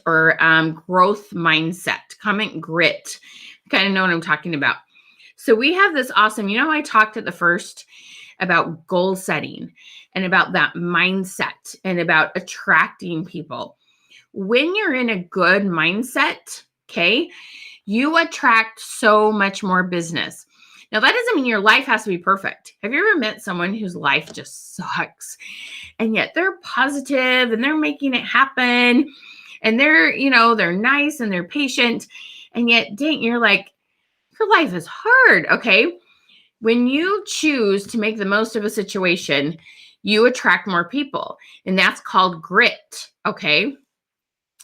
or growth mindset? Comment grit. Kind of know what I'm talking about. So we have this awesome, I talked at the first about goal setting and about that mindset and about attracting people. When you're in a good mindset, okay, you attract so much more business. Now, that doesn't mean your life has to be perfect. Have you ever met someone whose life just sucks, and yet they're positive and they're making it happen, and they're nice and they're patient, and yet, dang, you're like, your life is hard, okay? When you choose to make the most of a situation, you attract more people, and that's called grit, okay?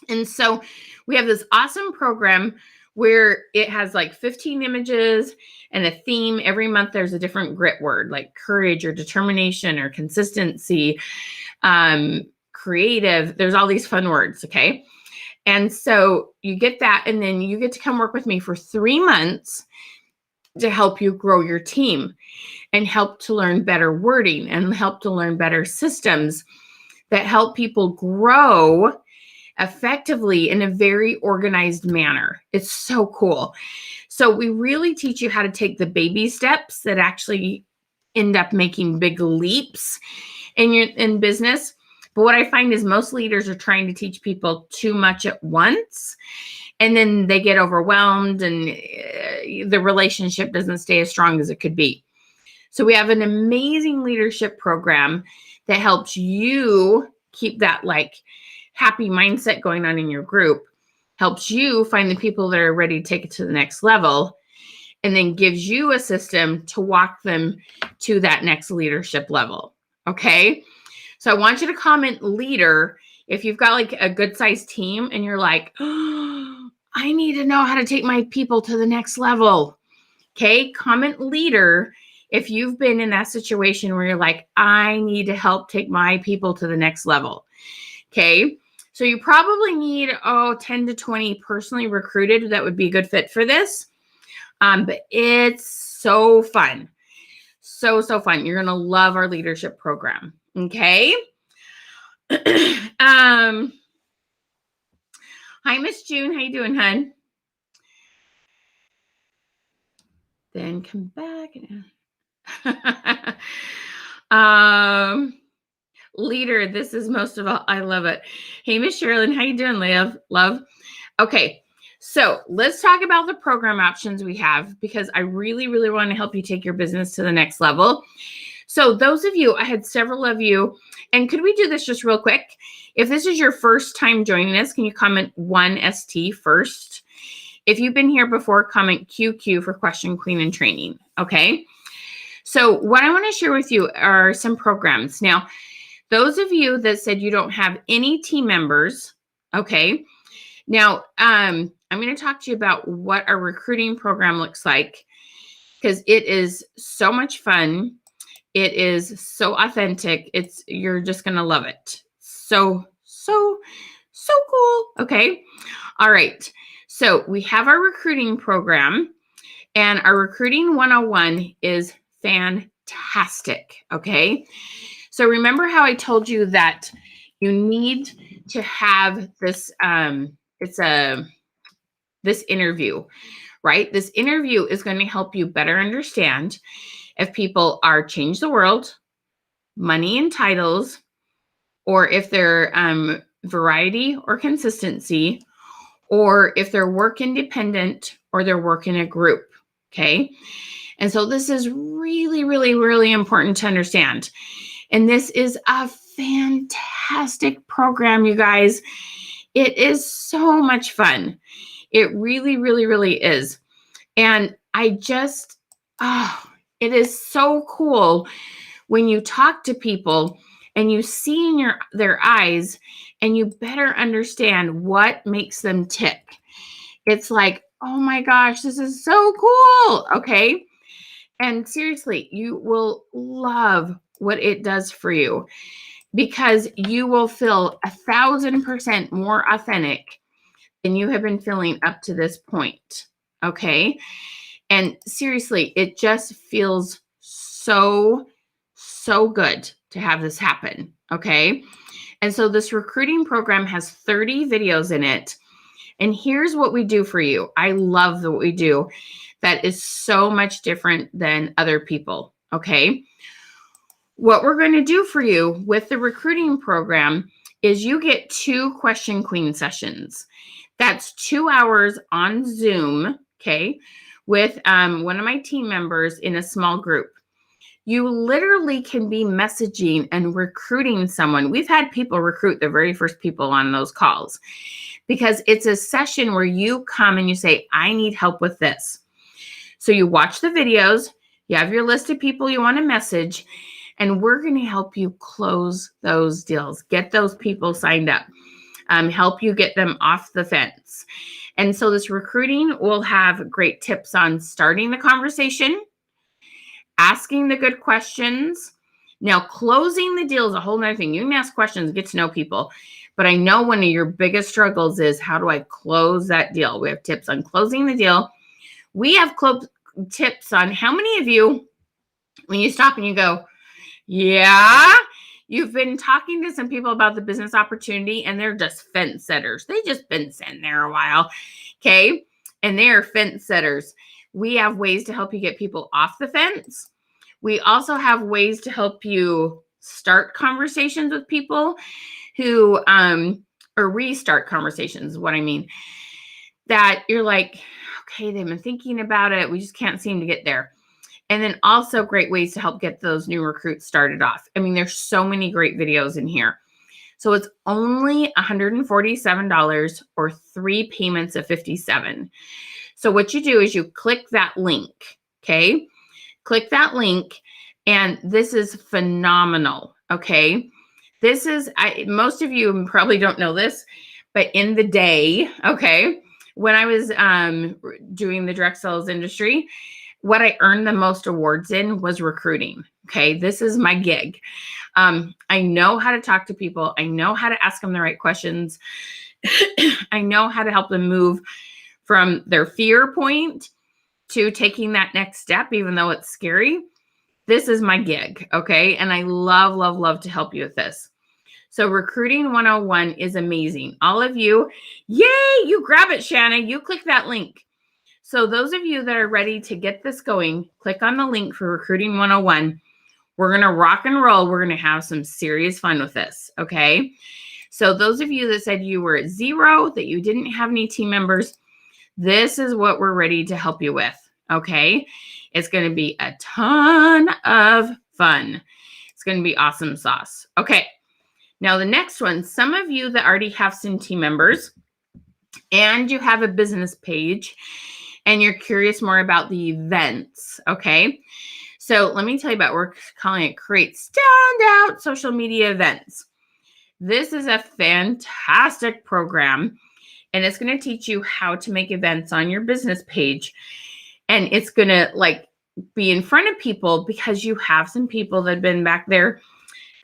And so we have this awesome program where it has like 15 images and a theme. Every month there's a different grit word, like courage or determination or consistency, creative. There's all these fun words, okay? And so you get that, and then you get to come work with me for 3 months to help you grow your team and help to learn better wording and help to learn better systems that help people grow effectively in a very organized manner. It's so cool. So we really teach you how to take the baby steps that actually end up making big leaps in business. But what I find is most leaders are trying to teach people too much at once, and then they get overwhelmed and the relationship doesn't stay as strong as it could be. So we have an amazing leadership program that helps you keep that like happy mindset going on in your group, helps you find the people that are ready to take it to the next level, and then gives you a system to walk them to that next leadership level. Okay? So I want you to comment leader if you've got like a good sized team and you're like, oh, I need to know how to take my people to the next level. Okay? Comment leader if you've been in that situation where you're like, I need to help take my people to the next level. Okay? So you probably need, 10 to 20 personally recruited that would be a good fit for this. But it's so fun. So fun. You're going to love our leadership program. Okay. Hi, Miss June. How you doing, hun? Then come back. Leader, this is most of all. I love it. Hey, Miss Sherilyn, how you doing, love? Okay. So let's talk about the program options we have, because I really, really want to help you take your business to the next level. So those of you, I had several of you, and could we do this just real quick? If this is your first time joining us, can you comment 1ST first? If you've been here before, comment QQ for Question Queen and Training, okay? So what I want to share with you are some programs. Now, those of you that said you don't have any team members, okay? Now, I'm going to talk to you about what our recruiting program looks like, because it is so much fun. It is so authentic. You're just going to love it. So cool. Okay. All right. So we have our recruiting program, and our recruiting 101 is fantastic. Okay. So remember how I told you that you need to have this, this interview, right? This interview is going to help you better understand if people are change the world, money and titles, or if they're variety or consistency, or if they're work independent or they're work in a group. Okay. And so this is really, really, really important to understand. And this is a fantastic program, you guys. It is so much fun. It really, really, really is. And I just, it is so cool when you talk to people and you see in their eyes and you better understand what makes them tick. It's like, oh my gosh, this is so cool. Okay. And seriously, you will love what it does for you, because you will feel 1,000% more authentic than you have been feeling up to this point. Okay. And seriously, it just feels so good to have this happen. Okay. And so this recruiting program has 30 videos in it. And here's what we do for you. I love what we do that is so much different than other people. Okay. What we're going to do for you with the recruiting program is you get 2 Question Queen sessions. That's 2 hours on Zoom. Okay. With one of my team members in a small group. You literally can be messaging and recruiting someone. We've had people recruit the very first people on those calls, because it's a session where you come and you say, I need help with this. So you watch the videos, you have your list of people you want to message, and we're going to help you close those deals, get those people signed up. help you get them off the fence. And so this recruiting will have great tips on starting the conversation, asking the good questions. Now, closing the deal is a whole nother thing. You can ask questions, get to know people. But I know one of your biggest struggles is, how do I close that deal? We have tips on closing the deal. We have tips on how many of you, when you stop and you go, yeah, you've been talking to some people about the business opportunity and they're just fence setters. They just been sitting there a while. Okay. And they're fence setters. We have ways to help you get people off the fence. We also have ways to help you start conversations with people who, or restart conversations is what I mean. That you're like, okay, they've been thinking about it. We just can't seem to get there. And then also great ways to help get those new recruits started off. I mean, there's so many great videos in here. So it's only $147 or 3 payments of $57. So what you do is you click that link, okay? Click that link, and this is phenomenal, okay? This is, most of you probably don't know this, but in the day, okay, when I was doing the direct sales industry, what I earned the most awards in was recruiting. Okay. This is my gig. I know how to talk to people. I know how to ask them the right questions. I know how to help them move from their fear point to taking that next step, even though it's scary. This is my gig. Okay. And I love, love, love to help you with this. So Recruiting 101 is amazing. All of you, yay, you grab it, Shanna. You click that link. So those of you that are ready to get this going, click on the link for Recruiting 101. We're going to rock and roll. We're going to have some serious fun with this, okay? So those of you that said you were at 0, that you didn't have any team members, this is what we're ready to help you with, okay? It's going to be a ton of fun. It's going to be awesome sauce. Okay, now the next one, some of you that already have some team members and you have a business page, and you're curious more about the events, okay? So let me tell you about, we're calling it Create Standout Social Media Events. This is a fantastic program, and it's going to teach you how to make events on your business page. And it's going to be in front of people, because you have some people that have been back there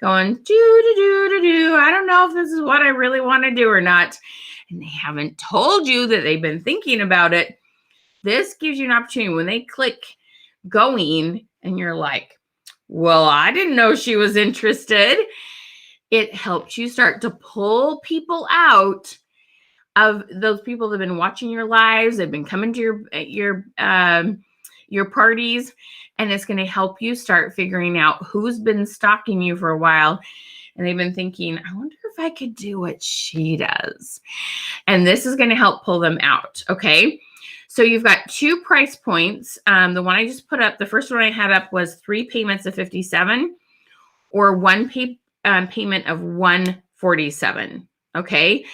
going, I don't know if this is what I really want to do or not. And they haven't told you that they've been thinking about it. This gives you an opportunity when they click going and you're like, well, I didn't know she was interested. It helps you start to pull people out of those people that have been watching your lives. They've been coming to your parties, and it's going to help you start figuring out who's been stalking you for a while. And they've been thinking, I wonder if I could do what she does. And this is going to help pull them out. Okay. So you've got 2 price points. The one I just put up, the first one I had up was 3 payments of $57 or 1 payment of $147. Okay.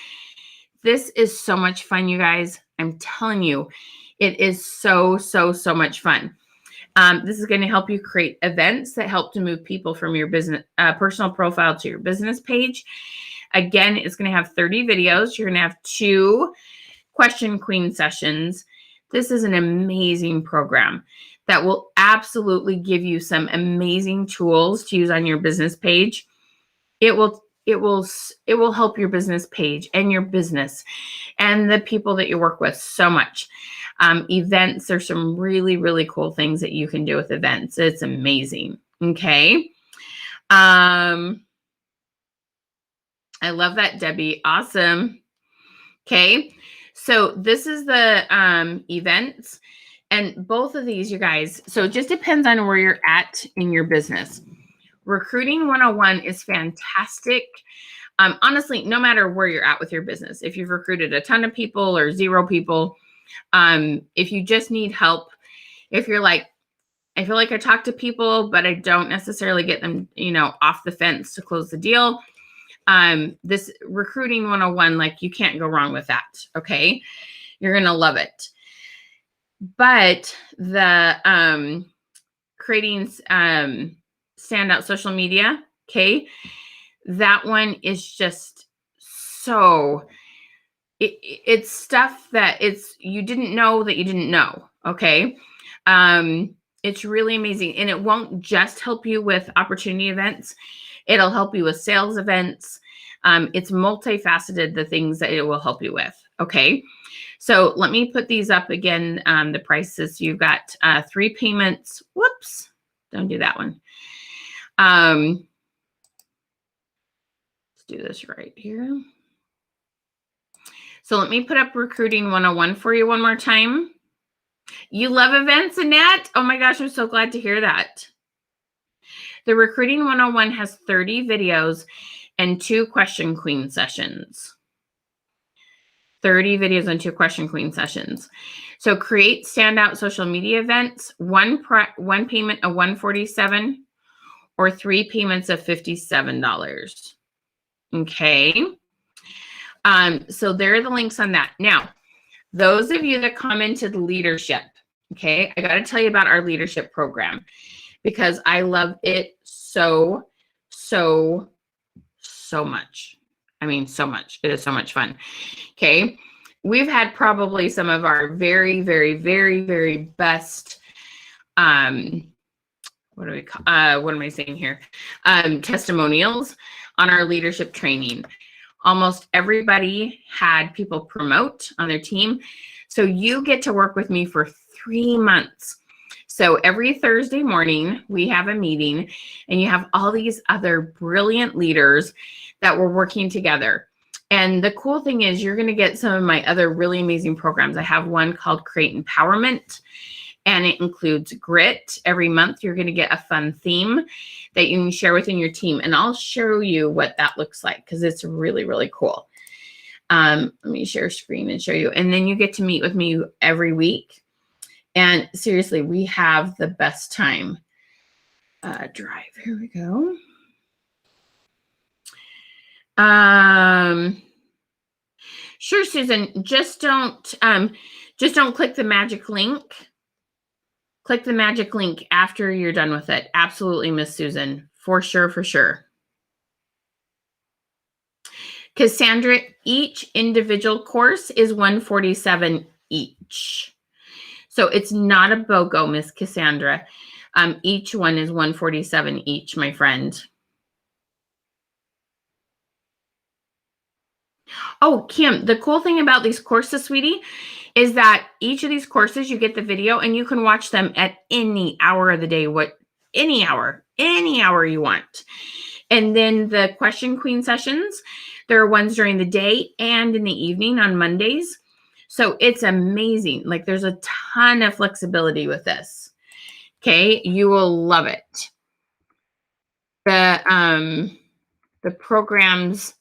This is so much fun, you guys. I'm telling you, it is so, so, so much fun. This is going to help you create events that help to move people from your business personal profile to your business page. Again, it's going to have 30 videos. You're going to have 2 question queen sessions. This is an amazing program that will absolutely give you some amazing tools to use on your business page. It will help your business page and your business and the people that you work with so much. Events, there's some really, really cool things that you can do with events. It's amazing. Okay. I love that, Debbie. Awesome. Okay. So this is the events, and both of these, you guys, so it just depends on where you're at in your business. Recruiting 101 is fantastic. Honestly, no matter where you're at with your business, if you've recruited a ton of people or 0 people, if you just need help, if you're like, I feel like I talk to people, but I don't necessarily get them, off the fence to close the deal. This Recruiting 101, you can't go wrong with that. Okay. You're going to love it. But the, creating, standout social media. Okay. That one is just so it's stuff that you didn't know that you didn't know. Okay. It's really amazing. And it won't just help you with opportunity events. It'll help you with sales events. It's multifaceted, the things that it will help you with. Okay. So let me put these up again. The prices, you've got 3 payments. Whoops. Don't do that one. Let's do this right here. So let me put up Recruiting 101 for you one more time. You love events, Annette? Oh my gosh, I'm so glad to hear that. The Recruiting 101 has 30 videos and 2 question queen sessions. 30 videos and 2 question queen sessions. So create standout social media events, one payment of $147 or 3 payments of $57. Okay. So there are the links on that. Now, those of you that commented leadership, okay, I got to tell you about our leadership program because I love it so much. I mean, so much. It is so much fun. Okay. We've had probably some of our very best, what am I saying here? Testimonials on our leadership training. Almost everybody had people promote on their team. So you get to work with me for 3 months. So every Thursday morning, we have a meeting and you have all these other brilliant leaders that we're working together. And the cool thing is you're going to get some of my other really amazing programs. I have one called Create Empowerment, and it includes grit. Every month, you're going to get a fun theme that you can share within your team. And I'll show you what that looks like because it's really cool. Let me share screen and show you. And then you get to meet with me every week. And seriously, we have the best time. Drive. Here we go. Sure, Susan. Just don't click the magic link. Click the magic link after you're done with it. Absolutely, Miss Susan. For sure. Cassandra, each individual course is $147 each. So it's not a BOGO, Miss Cassandra. Each one is $147 each, my friend. Oh, Kim, the cool thing about these courses, sweetie, is that each of these courses, you get the video and you can watch them at any hour of the day, any hour you want. And then the question queen sessions, there are ones during the day and in the evening on Mondays. So it's amazing. Like there's a ton of flexibility with this. Okay, you will love it. The programs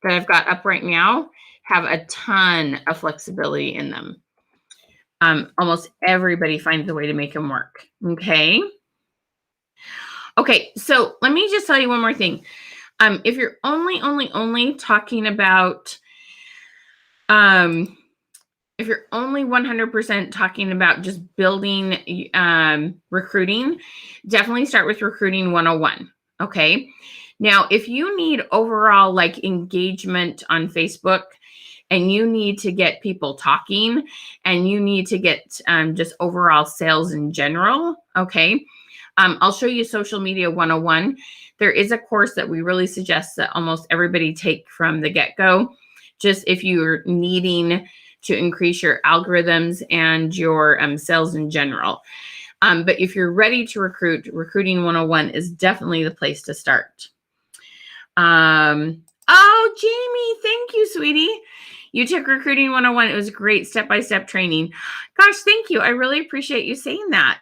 that I've got up right now have a ton of flexibility in them. Almost everybody finds a way to make them work. Okay. Okay. So let me just tell you one more thing. If you're only talking about, if you're only 100% talking about just building recruiting, definitely start with Recruiting 101. Okay. Now, if you need overall like engagement on Facebook and you need to get people talking and you need to get just overall sales in general, okay, I'll show you Social Media 101. There is a course that we really suggest that almost everybody take from the get-go, just if you're needing to increase your algorithms and your sales in general. But if you're ready to recruit, Recruiting 101 is definitely the place to start. Oh, Jamie, thank you, sweetie. You took Recruiting 101. It was great step-by-step training. Gosh, thank you. I really appreciate you saying that.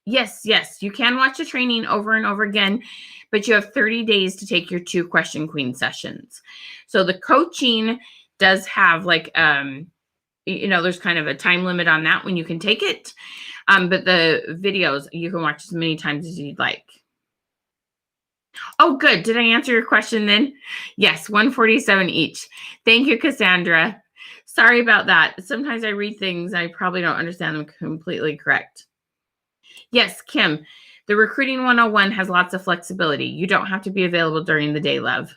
Yes, you can watch the training over and over again, but you have 30 days to take your 2 question queen sessions. So the coaching does have like, there's kind of a time limit on that when you can take it. But the videos, you can watch as many times as you'd like. Oh, good. Did I answer your question then? Yes, $147 each. Thank you, Cassandra. Sorry about that. Sometimes I read things, I probably don't understand them completely correct. Yes, Kim, the Recruiting 101 has lots of flexibility. You don't have to be available during the day, love.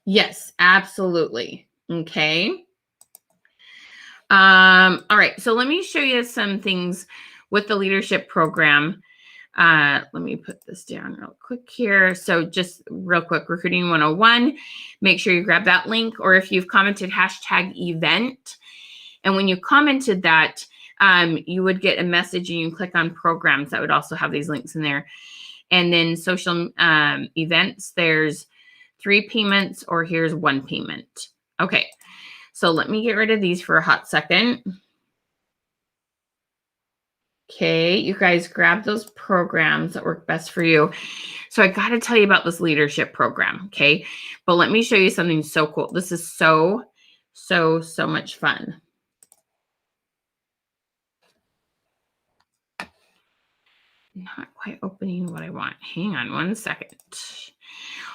Yes, absolutely. Okay. All right. So let me show you some things with the leadership program. Let me put this down real quick here. So just real quick, Recruiting 101, make sure you grab that link, or if you've commented #event, and when you commented that, you would get a message and you can click on programs that would also have these links in there. And then social events, there's 3 payments, or here's 1 payment. Okay. So let me get rid of these for a hot second. Okay, you guys grab those programs that work best for you. So I got to tell you about this leadership program, okay? But let me show you something so cool. This is so much fun. Not quite opening what I want. Hang on one second.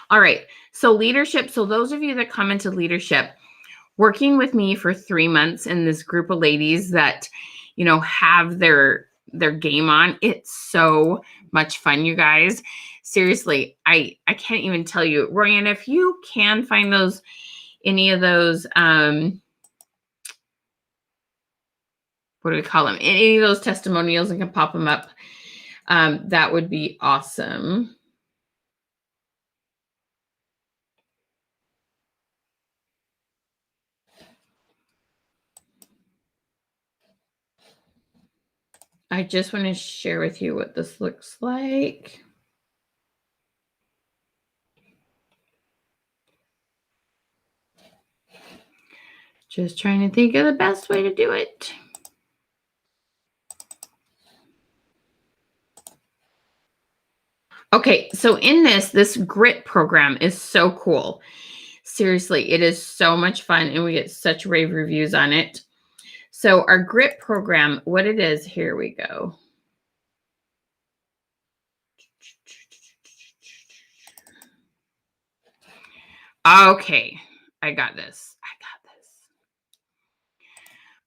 All right, so leadership. So those of you that commented leadership, working with me for 3 months in this group of ladies that, you know, have their game on. It's so much fun, you guys. Seriously, I can't even tell you. Royanne, if you can find those, any of those, what do we call them? Any of those testimonials and can pop them up, that would be awesome. I just want to share with you what this looks like. Just trying to think of the best way to do it. Okay, so in this grit program is so cool. Seriously, it is so much fun and we get such rave reviews on it. So our grit program, what it is, here we go. Okay, I got this.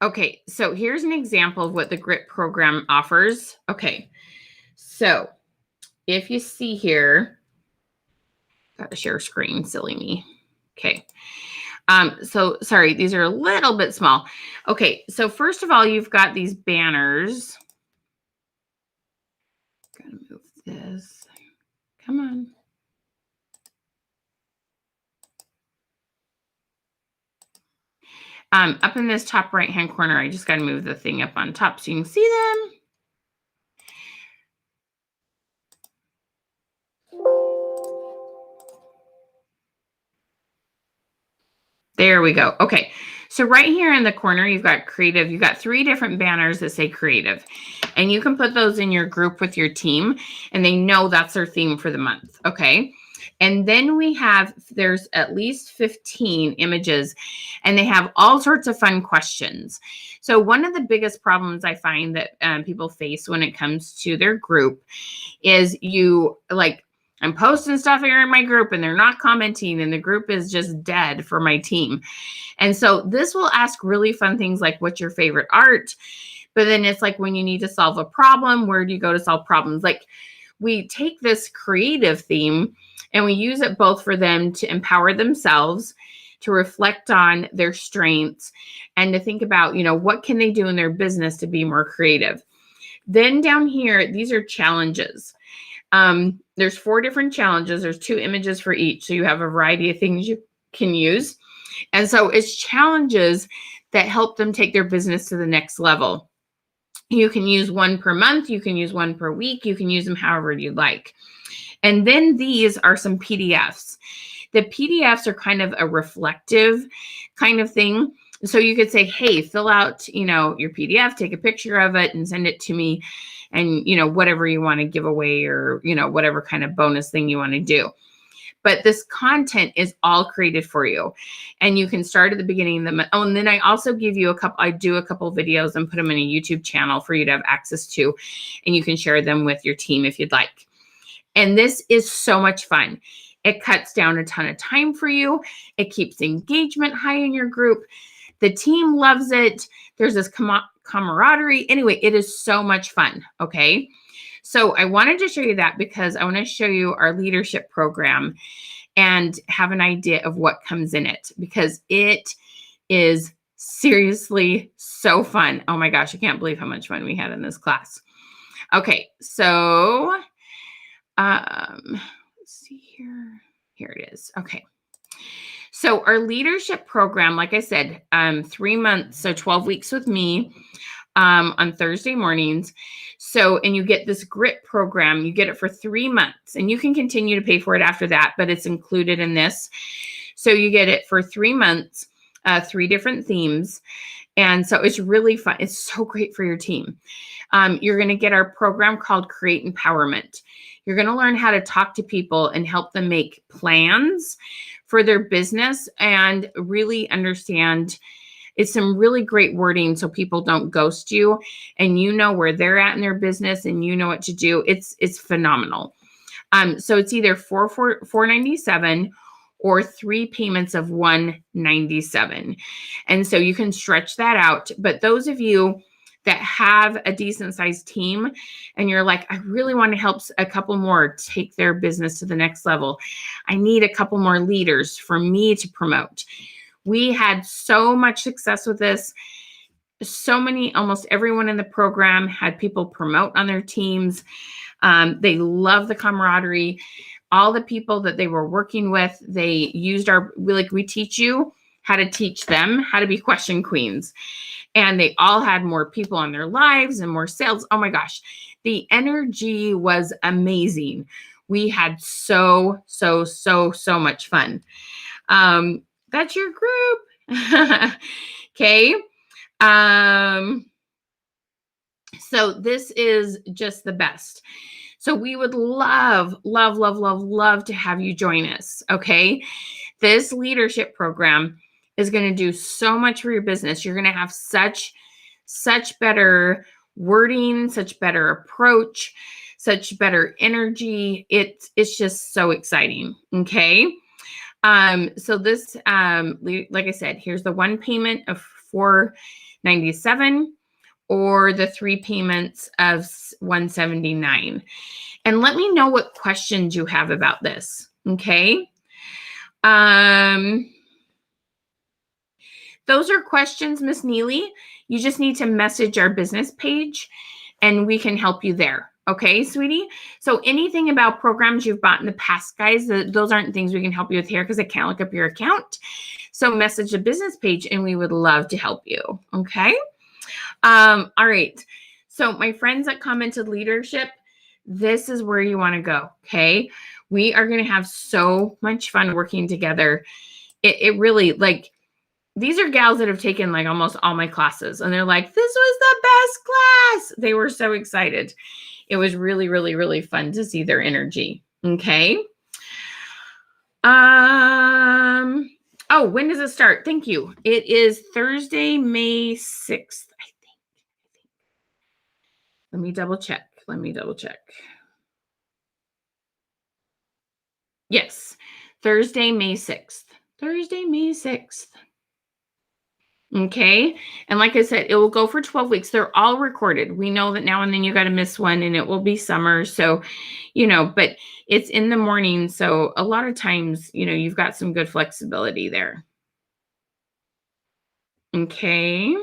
Okay, so here's an example of what the grit program offers. Okay, so if you see here, got to share screen, silly me. Okay. So sorry, these are a little bit small. Okay, so first of all, you've got these banners. Gotta move this. Come on. Up in this top right-hand corner, I just got to move the thing up on top so you can see them. There we go. Okay. So right here in the corner, you've got creative. You've got 3 different banners that say creative. And you can put those in your group with your team, and they know that's their theme for the month. Okay. And then we have, there's at least 15 images, and they have all sorts of fun questions. So one of the biggest problems I find that people face when it comes to their group is I'm posting stuff here in my group and they're not commenting and the group is just dead for my team. And so this will ask really fun things like, what's your favorite art? But then it's like, when you need to solve a problem, where do you go to solve problems? Like, we take this creative theme and we use it both for them to empower themselves, to reflect on their strengths, and to think about, you know, what can they do in their business to be more creative. Then down here, these are challenges. There's 4 different challenges. There's 2 images for each. So you have a variety of things you can use. And so it's challenges that help them take their business to the next level. You can use 1 per month. You can use 1 per week. You can use them however you like. And then these are some PDFs. The PDFs are kind of a reflective kind of thing. So you could say, hey, fill out, you know, your PDF, take a picture of it and send it to me. And, you know, whatever you want to give away, or, you know, whatever kind of bonus thing you want to do. But this content is all created for you. And you can start at the beginning of the month. Oh, and then I also give you I do a couple of videos and put them in a YouTube channel for you to have access to. And you can share them with your team if you'd like. And this is so much fun. It cuts down a ton of time for you. It keeps engagement high in your group. The team loves it. There's this camaraderie. Anyway, it is so much fun. Okay. So I wanted to show you that because I want to show you our leadership program. and have an idea of what comes in it, because it is seriously so fun. Oh my gosh, I can't believe how much fun we had in this class. Okay, so let's see here. Here it is. Okay. So our leadership program, like I said, 3 months, so 12 weeks with me on Thursday mornings. So, and you get this grit program, you get it for 3 months, and you can continue to pay for it after that, but it's included in this. So you get it for 3 months, 3 different themes. And so it's really fun. It's so great for your team. You're going to get our program called Create Empowerment. You're going to learn how to talk to people and help them make plans for their business and really understand. It's some really great wording so people don't ghost you, and you know where they're at in their business and you know what to do. It's phenomenal. So it's either $497 or 3 payments of $197. And so you can stretch that out. But those of you that have a decent sized team and you're like, I really want to help a couple more take their business to the next level, I need a couple more leaders for me to promote. We had so much success with this. So many, almost everyone in the program had people promote on their teams. They love the camaraderie. All the people that they were working with, they used we teach you how to teach them how to be question queens. And they all had more people in their lives and more sales. Oh my gosh, the energy was amazing. We had so much fun. That's your group. Okay. So this is just the best. So we would love to have you join us. Okay. This leadership program is going to do so much for your business. You're going to have such better wording, such better approach, such better energy. It's just so exciting. Okay. So this, like I said, here's the 1 payment of $497 or the 3 payments of $179. And let me know what questions you have about this. Okay. Those are questions, Miss Neely. You just need to message our business page and we can help you there. Okay, sweetie? So anything about programs you've bought in the past, guys, those aren't things we can help you with here because I can't look up your account. So message the business page and we would love to help you. Okay? All right. So my friends that commented leadership, this is where you want to go. Okay? We are going to have so much fun working together. It really, like, these are gals that have taken like almost all my classes and they're like, this was the best class. They were so excited. It was really fun to see their energy. Okay. Oh, when does it start? Thank you. It is Thursday, May 6th, I think. Let me double check. Yes. Thursday, May 6th. Okay. And like I said, it will go for 12 weeks. They're all recorded. We know that now and then you got to miss one and it will be summer. So, but it's in the morning. So a lot of times, you've got some good flexibility there. Okay.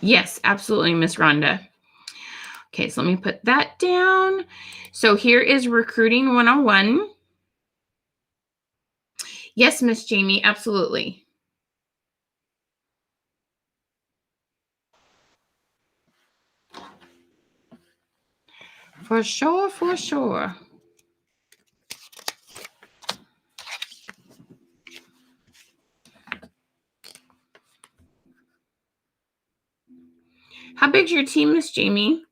Yes, absolutely, Miss Rhonda. Okay, so let me put that down. So here is Recruiting 101. Yes, Miss Jamie, absolutely. For sure. How big's your team, Miss Jamie?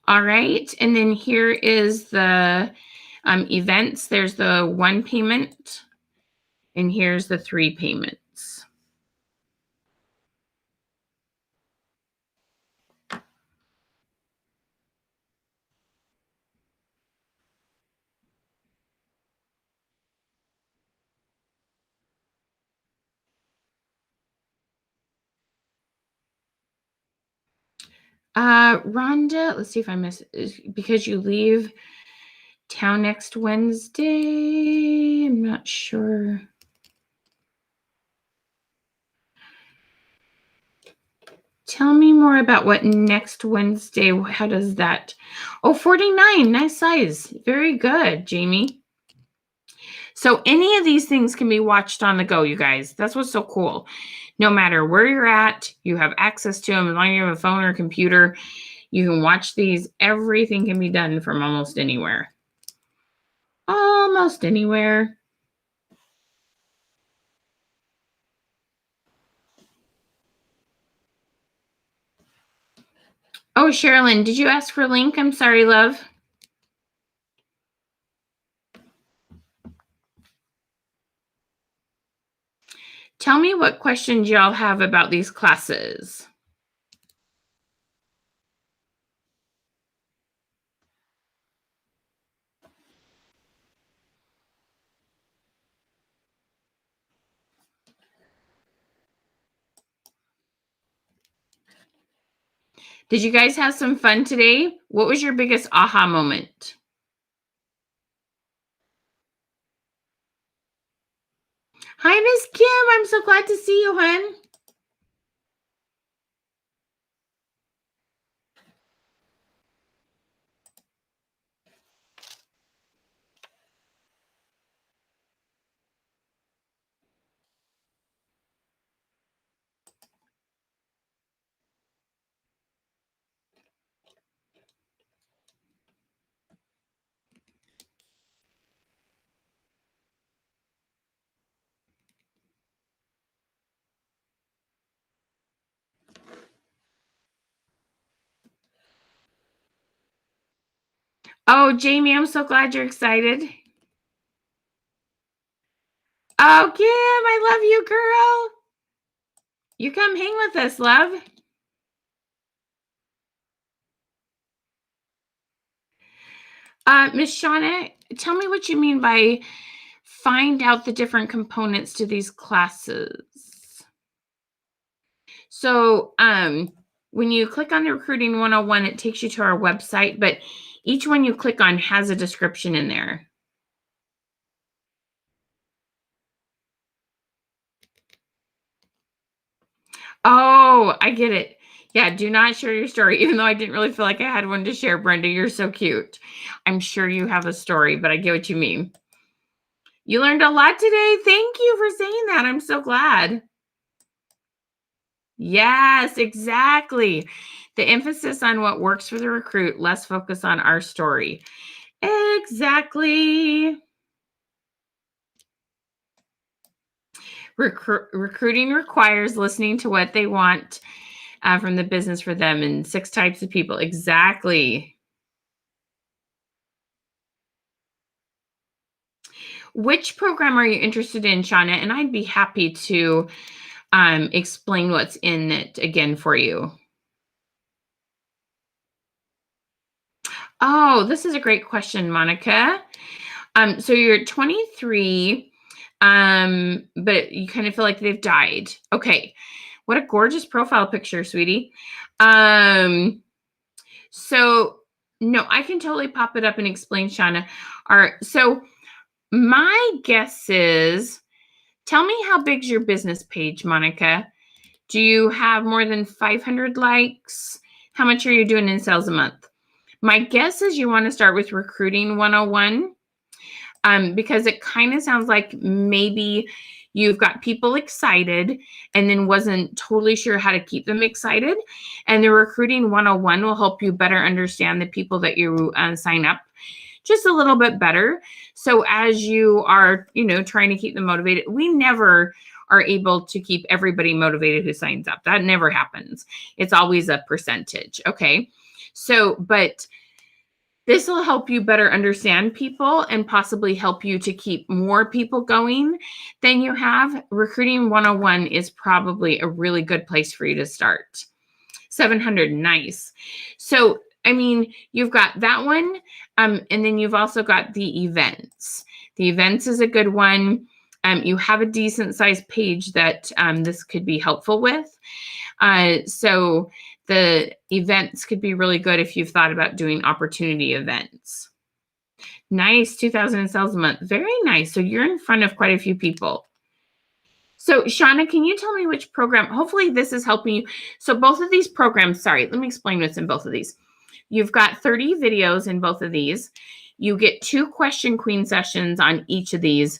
All right. And then here is the events. There's the 1 payment, and here's the 3 payments. Rhonda, let's see if I miss because you leave town next Wednesday. I'm not sure. Tell me more about what next Wednesday, how does that? Oh, 49, nice size. Very good, Jamie. So any of these things can be watched on the go, you guys. That's what's so cool. No matter where you're at, you have access to them. As long as you have a phone or computer, you can watch these. Everything can be done from almost anywhere. Almost anywhere. Oh, Sherilyn, did you ask for a link? I'm sorry, love. Tell me what questions y'all have about these classes. Did you guys have some fun today? What was your biggest aha moment? Hi, Miss Kim. I'm so glad to see you, hon. Oh, Jamie, I'm so glad you're excited. Oh, Kim, I love you, girl. You come hang with us, love. Miss Shauna, tell me what you mean by find out the different components to these classes. So, when you click on the Recruiting 101, it takes you to our website, but each one you click on has a description in there. Oh, I get it. Yeah, do not share your story, even though I didn't really feel like I had one to share, Brenda. You're so cute. I'm sure you have a story, but I get what you mean. You learned a lot today. Thank you for saying that. I'm so glad. Yes, exactly. The emphasis on what works for the recruit, less focus on our story. Exactly. Recruiting requires listening to what they want from the business for them and 6 types of people. Exactly. Which program are you interested in, Shauna? And I'd be happy to explain what's in it again for you. Oh, this is a great question, Monica. So you're 23, but you kind of feel like they've died. Okay. What a gorgeous profile picture, sweetie. So no, I can totally pop it up and explain, Shauna. All right. So my guess is, tell me how big's your business page, Monica? Do you have more than 500 likes? How much are you doing in sales a month? My guess is you want to start with Recruiting 101, because it kind of sounds like maybe you've got people excited and then wasn't totally sure how to keep them excited. And the Recruiting 101 will help you better understand the people that you sign up just a little bit better. So as you are, trying to keep them motivated, we never are able to keep everybody motivated who signs up. That never happens. It's always a percentage. Okay. So, but this will help you better understand people and possibly help you to keep more people going than you have. Recruiting 101 is probably a really good place for you to start. 700, nice. So, I mean, you've got that one, and then you've also got the events. The events is a good one. You have a decent sized page that this could be helpful with. So the events could be really good if you've thought about doing opportunity events. Nice, 2,000 in sales a month. Very nice. So you're in front of quite a few people. So Shauna, can you tell me which program? Hopefully this is helping you. So both of these programs, sorry, let me explain what's in both of these. You've got 30 videos in both of these. You get 2 question queen sessions on each of these.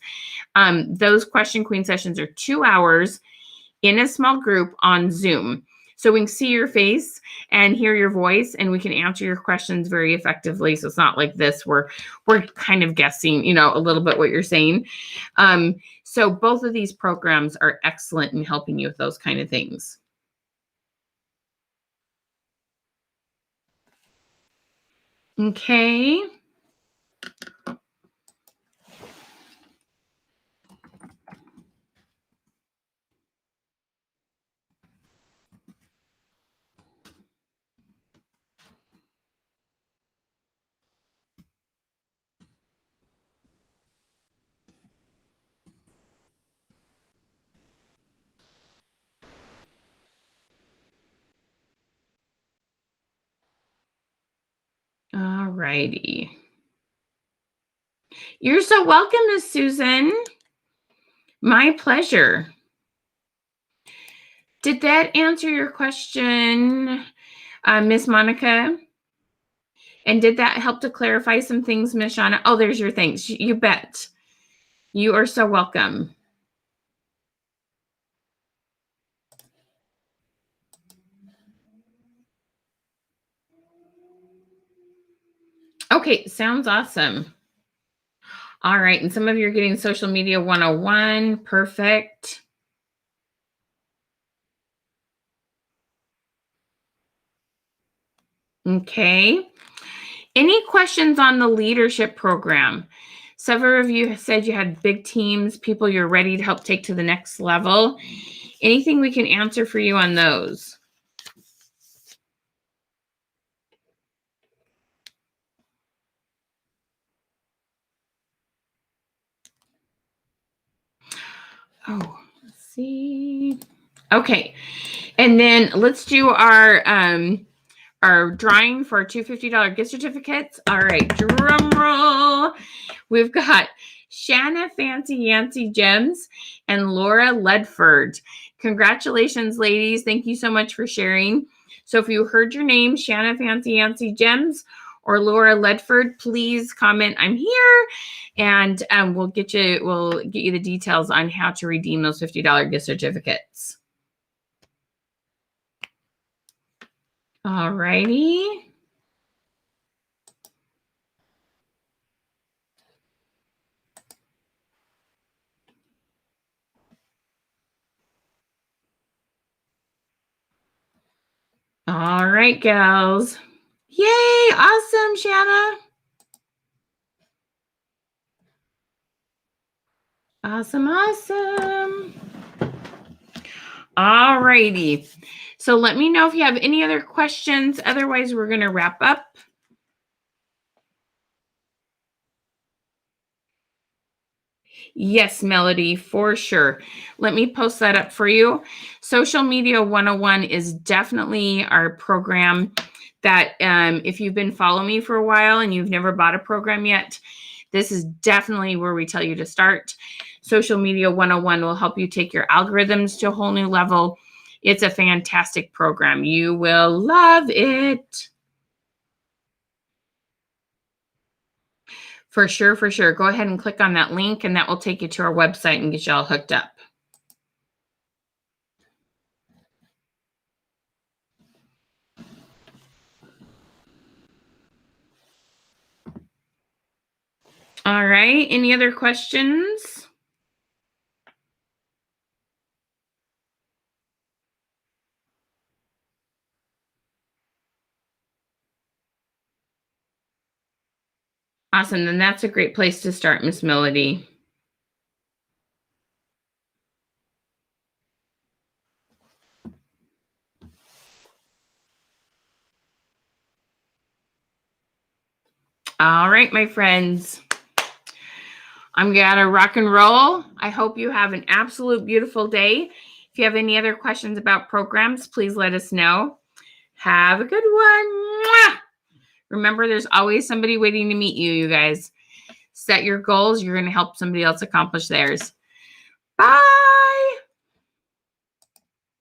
Those question queen sessions are 2 hours in a small group on Zoom. So we can see your face and hear your voice, and we can answer your questions very effectively. So it's not like this where we're kind of guessing, you know, a little bit what you're saying. So both of these programs are excellent in helping you with those kind of things. Okay. All righty. You're so welcome, Miss Susan. My pleasure. Did that answer your question, Miss Monica? And did that help to clarify some things, Miss Shauna? Oh, there's your thanks. You bet. You are so welcome. Okay, sounds awesome. All right, and some of you are getting social media 101. Perfect. Okay. Any questions on the leadership program? Several of you said you had big teams, people you're ready to help take to the next level. Anything we can answer for you on those? Oh, let's see. Okay. And then let's do our drawing for $250 gift certificates. All right, drum roll. We've got Shanna Fancy Yancy Gems and Laura Ledford. Congratulations, ladies. Thank you so much for sharing. So if you heard your name, Shanna Fancy Yancy Gems or Laura Ledford, please comment I'm here, and we'll get you the details on how to redeem those $50 gift certificates. All righty. All right, gals. Yay, awesome, Shanna. Awesome, awesome. All righty. So let me know if you have any other questions. Otherwise, we're going to wrap up. Yes, Melody, for sure. Let me post that up for you. Social Media 101 is definitely our program that if you've been following me for a while and you've never bought a program yet, this is definitely where we tell you to start. Social Media 101 will help you take your algorithms to a whole new level. It's a fantastic program. You will love it. For sure, for sure. Go ahead and click on that link, and that will take you to our website and get you all hooked up. All right. Any other questions? Awesome. Then that's a great place to start, Miss Melody. All right, my friends. I'm going to rock and roll. I hope you have an absolute beautiful day. If you have any other questions about programs, please let us know. Have a good one. Mwah! Remember, there's always somebody waiting to meet you, you guys. Set your goals. You're going to help somebody else accomplish theirs. Bye.